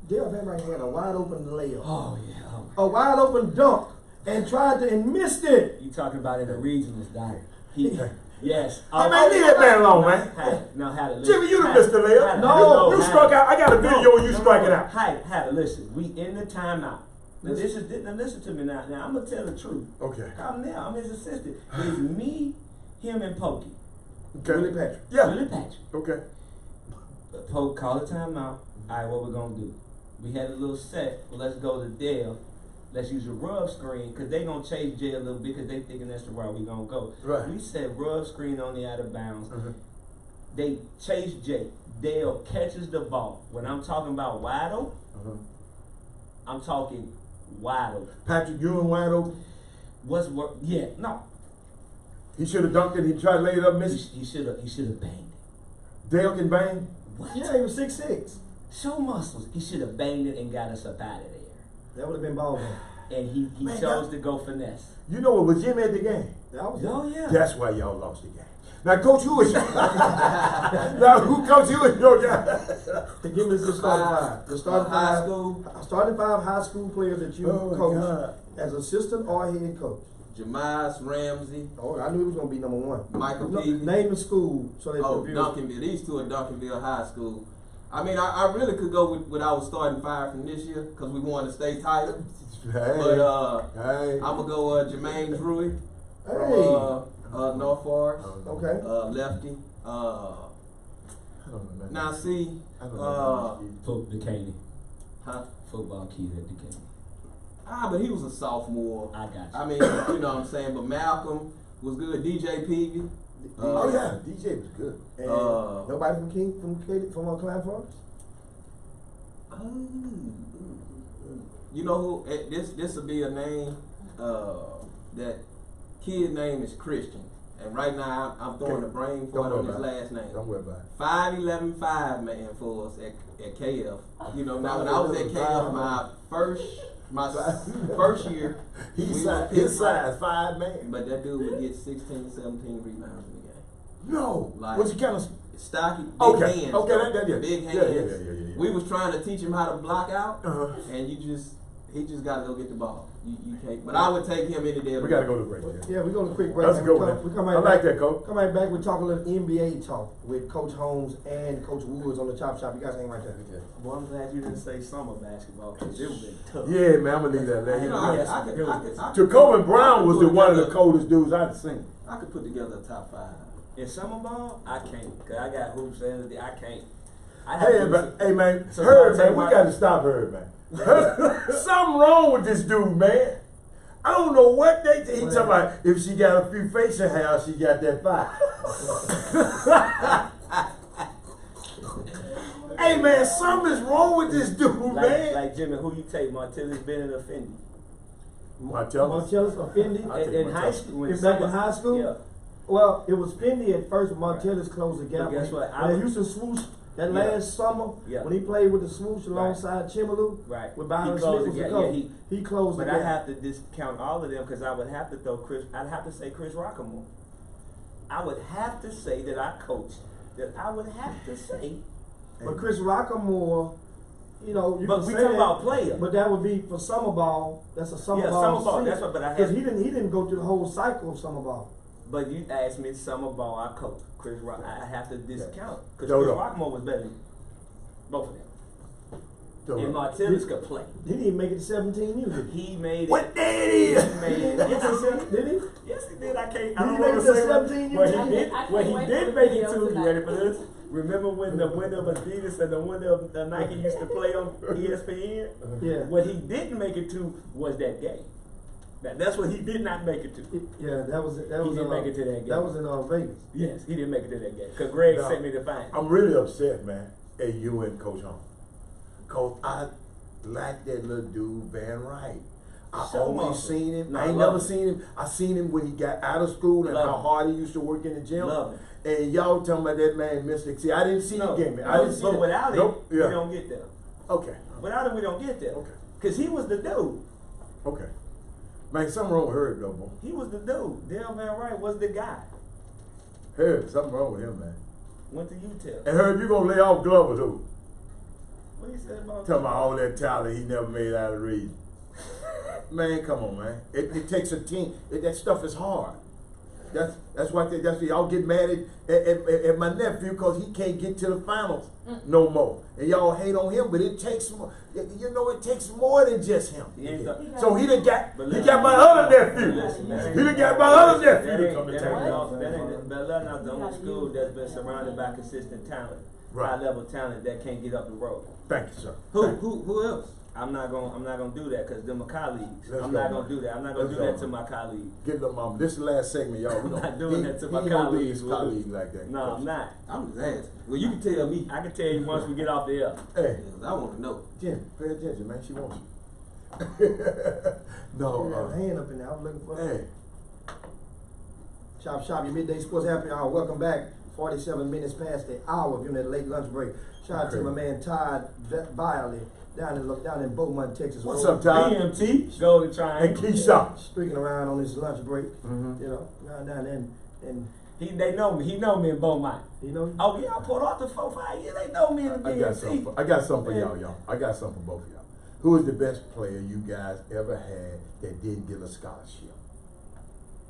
Dale Van Wright had a wide open layup, Oh yeah. Oh. a wide open dunk, and missed it. You talking about in the regionals, Doc? He, yes. I mean, leave that man alone, man. Had to listen. Jimmy, you the Had- Mr. Layup. had- No, you struck out. I got a video of you striking out. Had to listen. We in the timeout. Now listen to me now. Now I'm gonna tell the truth. Okay. I'm there. I'm his assistant. It's me, him, and Pokey. Okay. Willie Patrick. Yeah. Willie Patrick. Okay. Poke call the timeout. All right, what we gonna do? We had a little set. Well, let's go to Dale. Let's use a rub screen because they gonna chase Jay a little bit because they thinking that's the route we gonna go. Right. We said rub screen on the out of bounds. Mhm. They chase Jay. Dale catches the ball. When I'm talking about wide open, Uh-huh. I'm talking wide open. Patrick Ewing wide open. What's work? Yeah, no. He should have dunked it. He tried to lay it up, missed. He should have banged it. Dale can bang. What? Yeah, he was 6'6". Show muscles. He should have banged it and got us up out of there. That would have been ball game. And he Man, chose that- to go finesse. You know what? Was Jimmy at the game? That was Oh yeah. That's why y'all lost the game. Now, Coach, who is now? Coach, who is your guy? Give me the starting five. The starting High five. school. Starting five high school players that you Oh, coach God. as assistant or head coach. Jemias Ramsey, Oh, I knew he was gonna be number one. Michael No, Peavy. name the school so they Oh, can Duncanville. These two are Duncanville High School. I mean, I really could go with our starting five from this year because we wanted to stay tighter. Hey, But hey. I'm gonna go Jermaine Drury Hey. from North Forest, Okay. lefty. I don't know. Now see, I don't know. Foot Duquesne. huh? Football kid at Duquesne. But he was a sophomore. I got you. I mean, you know what I'm saying. But Malcolm was good. DJ Peavy. Oh yeah, DJ was good. And Uh, nobody from Klein Forest? You know who? This will be a name. That kid name is Christian, and right now I'm throwing the brain for Don't it on worry his about it. last name. Don't worry about it. 5'11" man for us at KF. You know, now when I was at KF, my first year, we He's were his picked size 5 man. but that dude would get 16, 17 rebounds in the game. No, Like- was he kind of Stocky, big okay? hands. Okay, though. that yeah. Big Yeah, hands. yeah. We was trying to teach him how to block out, Uh-huh. and you just He just gotta go get the ball. You can't. But I would take him any day. We gotta go to break. Yeah, we go to quick break. That's a and good we one. come, we come I right like back. that, Coach. Come right back. We talk a little NBA talk with Coach Holmes and Coach Woods on the Chop Shop. You guys hang right there. Well, I'm glad you didn't say summer basketball because it would be tough. Yeah, man, I'm gonna leave that You know, there. I could Jacoby Brown was put one of the together- coldest dudes I'd seen. I could put together a top 5. In summer ball, I can't. Cause I got hoops and I can't. Hey man, So Herb, I'll man, tell we you gotta what- stop Herb, man. Something wrong with this dude, man. I don't know what he talking about. If she got a few facial hair, she got that fire. Hey man, something's wrong with this dude, man. Like Jimmy, who you take, Martellus Bennett or Fendi? Martellus or Fendi? I take In high Martellus. school, when Back in summer- high school? Yeah. Well, it was Fendi at first. Martellus closed the gap. But guess what? When they used to swoosh that Yeah. last summer, Yeah. when he played with the swoosh alongside Chimelu, Right. with He Byron closed Smith was the the gap. Yeah, coach. He closed the But gap. I have to discount all of them because I would have to throw Chris. I'd have to say Chris Rockamore. I would have to say that I coached. That I would have to say. But Chris Rockamore, you know, you But can we say talking that, about player. But that would be for summer ball. That's a summer Yeah, ball. summer ball, season. that's what- but I had- because he didn't go through the whole cycle of summer ball. But you asked me summer ball. I coached Chris Rock. I have to discount because Hold Chris on. Rockamore was better than both of them. So, And Martellus could play. He didn't even make it to 17 either. He made it. what day it He is? made it. Did he? Yes, he did. I can't. I Did don't he want make to it to say 17 what years? he did. I can't What he wait did for make the it video to. You ready tonight. for this? Remember when the winner of Adidas and the winner of Nike used to play on ESPN? Yeah. What he didn't make it to was that game. That's what he did not make it to. Yeah, that was didn't make it to that game. That was in Vegas. Yes, he didn't make it to that game because Greg No. sent me the fine. I'm really upset, man, at you and Coach Holmes. Cause I like that little dude, Van Wright. I So always awesome. seen him. No, I I ain't love never him. seen him. I seen him when he got out of school and Love how him. hard he used to work in the gym. Love him. And y'all talking about that man Mystic. See, I didn't see No, the game. I no, didn't see but it. without him, Nope. we Yeah. don't get there. Okay. Without him, we don't get there. Okay. Because he was the dude. Okay. Man, something wrong with Herb though, boy. He was the dude. Dale Van Wright was the guy. Herb, something wrong with him, man. Went to UTEP. And Herb, you gonna lay off Glover too. What he said about Talking about all that talent he never made out of read. Man, come on, man. It takes a team. That stuff is hard. That's why y'all get mad at my nephew because he can't get to the finals no more. And y'all hate on him, but it takes more. You know, it takes more than just him. He ain't the- So he done got But he listen, got my other nephew. listen, man. He done got my other That nephew to ain't- come to that town. ain't Bel-Air not the only school that's been surrounded by consistent talent, Right. high level talent that can't get up the road. Thank you, sir. Thank you. Who else? I'm not gonna do that because they're my colleagues. Let's I'm go, not man. gonna do that. I'm not gonna Let's do go, that to man. my colleagues. Get the mama. This is the last segment, y'all. We I'm don't- not doing that to my he don't leave colleagues. his colleagues like that. No, I'm not. I'm just asking. Well, you can tell me. I can tell you once we get off the air. Hey, I want to know. Jim, pay attention, man. She wants you. Oh, no, hand up in there. I was looking for hey. Chop Shop, your midday sports happy hour. Welcome back. 47 minutes past the hour. If you're in that late lunch break. Shout out to Okay. my man Todd Biley down in Beaumont, Texas. What's up, Todd? BMT, Golden And Triangle. Keisha. Streaking around on his lunch break. Mhm. You know, around down there and They know me. He know me in Beaumont. you know. Oh yeah, I pulled off the 4-5 years. They know me in the I got something. BMT. I got something for y'all. I got something for both of y'all. Who is the best player you guys ever had that didn't get a scholarship?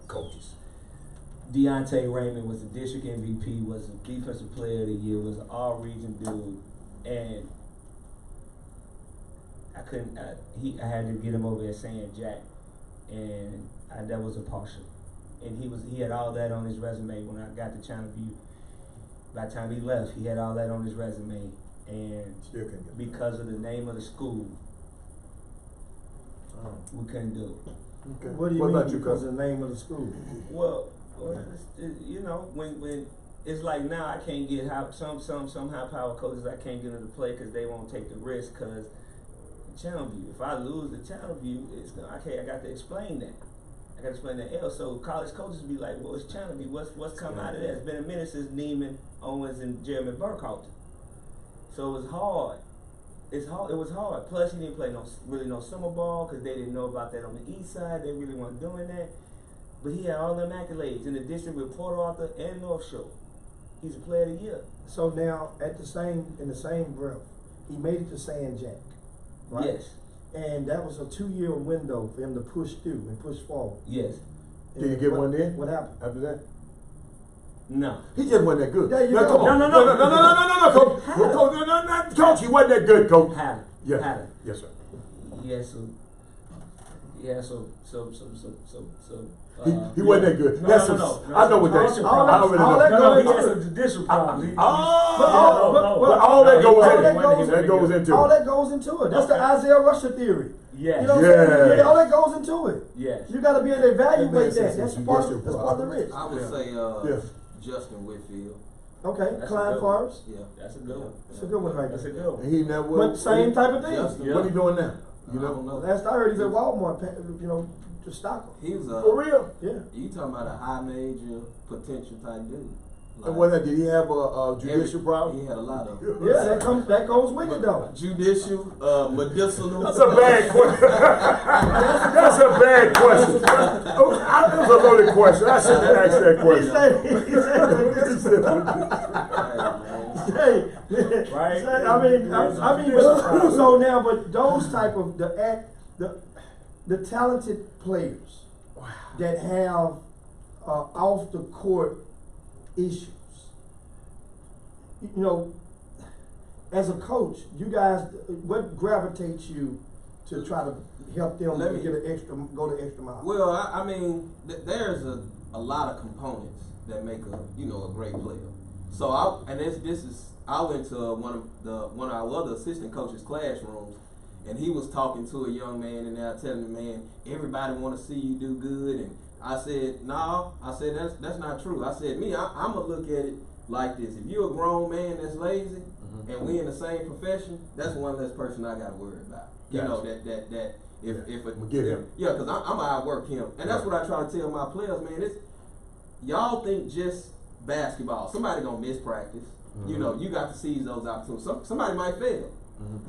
Coaches. Deontay Raymond was the district MVP, was the defensive player of the year, was an all-region dude, and I couldn't. I had to get him over at San Jack, and that was a partial. And he had all that on his resume when I got to China View. By the time he left, he had all that on his resume, and Still couldn't get because of the name of the school, we couldn't do it. Okay. What do you What mean about you, because Coach? of the name of the school? Well, you know, when it's like now I can't get some high power coaches I can't get them to play because they won't take the risk because Channelview. If I lose the Channelview, I got to explain that. I got to explain that else. So college coaches be like, well, it's Channelview. What's come out of that? It's been a minute since Neiman, Owens, and Jeremy Burkhalter. So it was hard. It was hard. Plus, he didn't play no summer ball because they didn't know about that on the east side. They really weren't doing that. But he had all them accolades in the district with Port Arthur and North Shore. He's a player of the year. So now in the same breath, he made it to San Jack. Right? Yes. And that was a 2-year window for him to push through and push forward. Yes. Did you get one then? What happened? After that? No. He just wasn't that good. There you Now, go. come on. No, Coach. Coach, Coach, he wasn't that good, Coach. Haven't. Yes. Haven't. Yes, sir. He had some. He wasn't that good. No, That's no, some- no. I know what that is. Judicial I problems. already all know. that No, goes he had into some judicial problems. He- Oh, but all that goes all in. that goes into all it. that goes into it. That's the Isaiah Rusher theory. Yes. You know what I'm saying? Yes. All that goes into it. Yes. You got to be able to evaluate That man that. says That's it's part judicial of the risk. I would Yeah. say Yeah. Justin Whitfield. Okay, That's a Klein good one. Forrest. Yeah. That's a good one. That's a good one right That's a there. good one. And he never. But same type of thing. Justin. What he doing now? You I don't know? know. Last I heard, he's at Walmart, you know, to stock them. He was For real? Yeah. You talking about a high major potential type dude? And what did he have a judicial problem? He had a lot of them. Yeah, that goes with it though. Judicial, medicinal. That's a bad question. That's a bad question. That was a loaded question. I shouldn't ask that question. Right. I mean, so now, but those type of the talented players that have off the court issues. You know, as a coach, you guys, what gravitates you to try to help them Let me- go the extra mile? Well, I mean, there's a lot of components that make a great player. So I went to one of our other assistant coaches' classrooms, and he was talking to a young man and there telling the man, everybody want to see you do good. And I said, no, I said that's not true. I said, I'm gonna look at it like this: if you're a grown man that's lazy, and we in the same profession, that's one less person I got to worry about. You know that if We get him. Yeah, because I'm gonna outwork him, and that's what I try to tell my players, man. It's y'all think just basketball. Somebody gonna miss practice. You know, you got to seize those opportunities. Somebody might fail.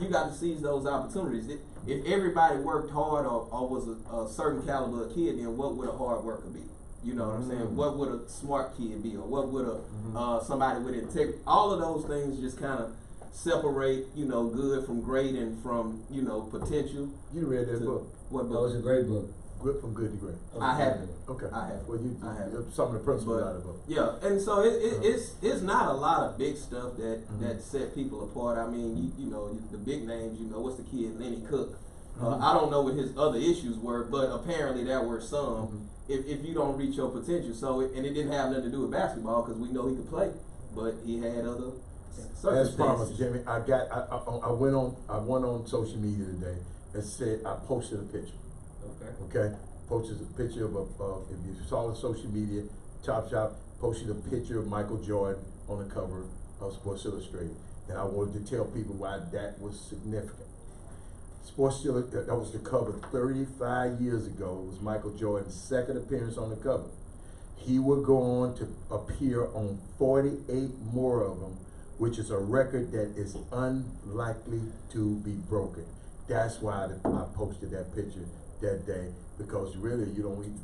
You got to seize those opportunities. If everybody worked hard or was a certain caliber of kid, then what would a hard worker be? You know what I'm saying? What would a smart kid be, or what would somebody with integrity? All of those things just kind of separate, good from great and from potential. You read that book? What That was book? a great book. Good from good to great. I haven't. Okay. I have. Well, I have. some of the principles out of the book. Yeah, and so it's not a lot of big stuff that set people apart. I mean, the big names. What's the kid Lenny Cook? I don't know what his other issues were, but apparently there were some. If you don't reach your potential, so and it didn't have nothing to do with basketball because we know he could play, but he had other As promised, circumstances. Jimmy, I went on social media today and said I posted a picture. Okay, posted a picture of if you saw on social media, Chop Shop posted a picture of Michael Jordan on the cover of Sports Illustrated, and I wanted to tell people why that was significant. Sports Illustrated, that was the cover 35 years ago. It was Michael Jordan's second appearance on the cover. He would go on to appear on 48 more of them, which is a record that is unlikely to be broken. That's why I posted that picture that day, because really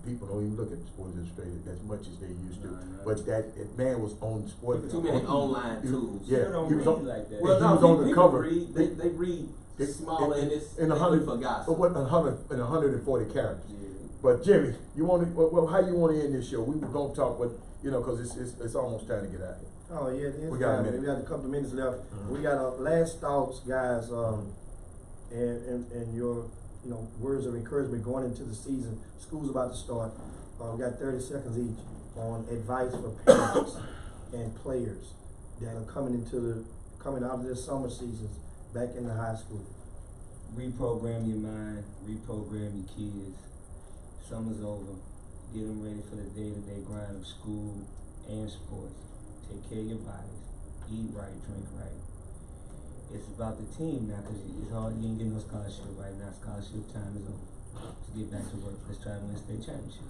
people don't even look at Sports Illustrated as much as they used to. No. But that man was on Sports. Too many online tools. Yeah, People don't he was read on, like that. Well, he no, was on the people cover. read. They read smaller and it's in they 100 look for gossip. But what 140 characters. Yeah. But Jimmy, you want to? Well, how you want to end this show? We were gonna talk, but because it's almost time to get out of here. Oh yeah, it is We got a time. minute. We got a couple of minutes left. We got last thoughts, guys, and your words of encouragement going into the season. School's about to start. We got 30 seconds each on advice for parents and players that are coming out of this summer seasons back into high school. Reprogram your mind, reprogram your kids. Summer's over. Get them ready for the day-to-day grind of school and sports. Take care of your bodies. Eat right, drink right. It's about the team now, because it's hard. You ain't getting no scholarship right now. Scholarship time is over. To get back to work, let's try to win state championship.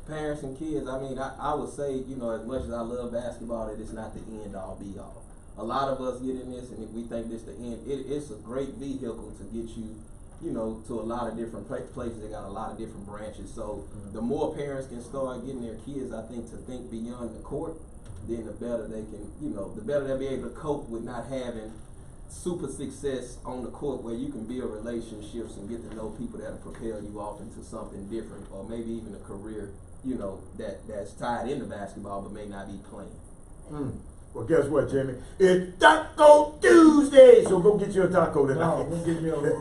Parents and kids, I mean, I would say, as much as I love basketball, that it's not the end all be all. A lot of us get in this and if we think this the end, it's a great vehicle to get you, to a lot of different places. They got a lot of different branches. So the more parents can start getting their kids, I think, to think beyond the court, then the better they can, the better they'll be able to cope with not having super success on the court where you can build relationships and get to know people that'll propel you off into something different, or maybe even a career, you know, that's tied into basketball but may not be playing. Well, guess what, Jimmy? It's Taco Tuesday, so go get you a taco No, tonight. we'll give me a reader.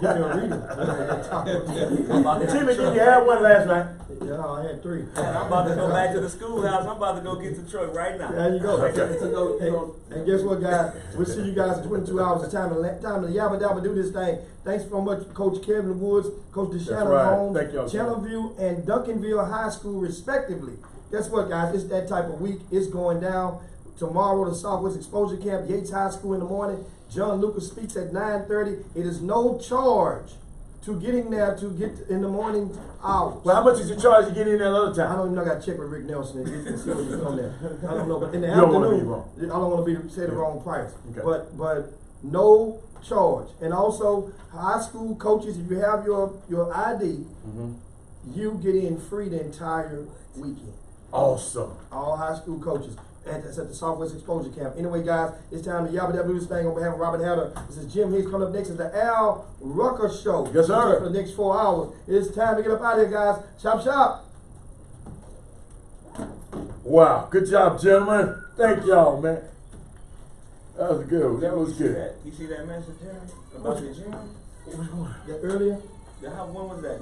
Jimmy, did you have one last night? Yeah, I had 3. Man, I'm about to go back to the schoolhouse. I'm about to go get the truck right now. There you go. Okay. And guess what, guys? We'll see you guys in 22 hours. It's time to yabba dabba do this thing. Thanks so much, Coach Kevin Woods, Coach DeShannon right. Holmes, Thank y'all, sir. Channelview, and Duncanville High School, respectively. Guess what, guys? It's that type of week. It's going down. Tomorrow, the Southwest Exposure Camp, Yates High School in the morning. John Lucas speaks at 9:30. It is no charge to getting there to get in the morning hours. Well, how much is the charge to get in there another I time? don't even know. I got to check with Rick Nelson and see what he's on there. I don't know, but in the You don't wanna afternoon, be wrong. I don't want to say the wrong price. Okay. But no charge. And also, high school coaches, if you have your ID, you get in free the entire weekend. Awesome. All high school coaches. And it's at the Southwest Exposure Camp. Anyway, guys, it's time to yabba dabba do this thing on behalf of Robert Hatter. This is Jim Hicks. Coming up next is the Al Rucker Show. Yes, sir. For the next 4 hours. It's time to get up out of here, guys. Chop shop. Wow, good job, gentlemen. Thank y'all, man. That was good. That was good. You see that message, Jerry? About the gym? Yeah, earlier. When was that?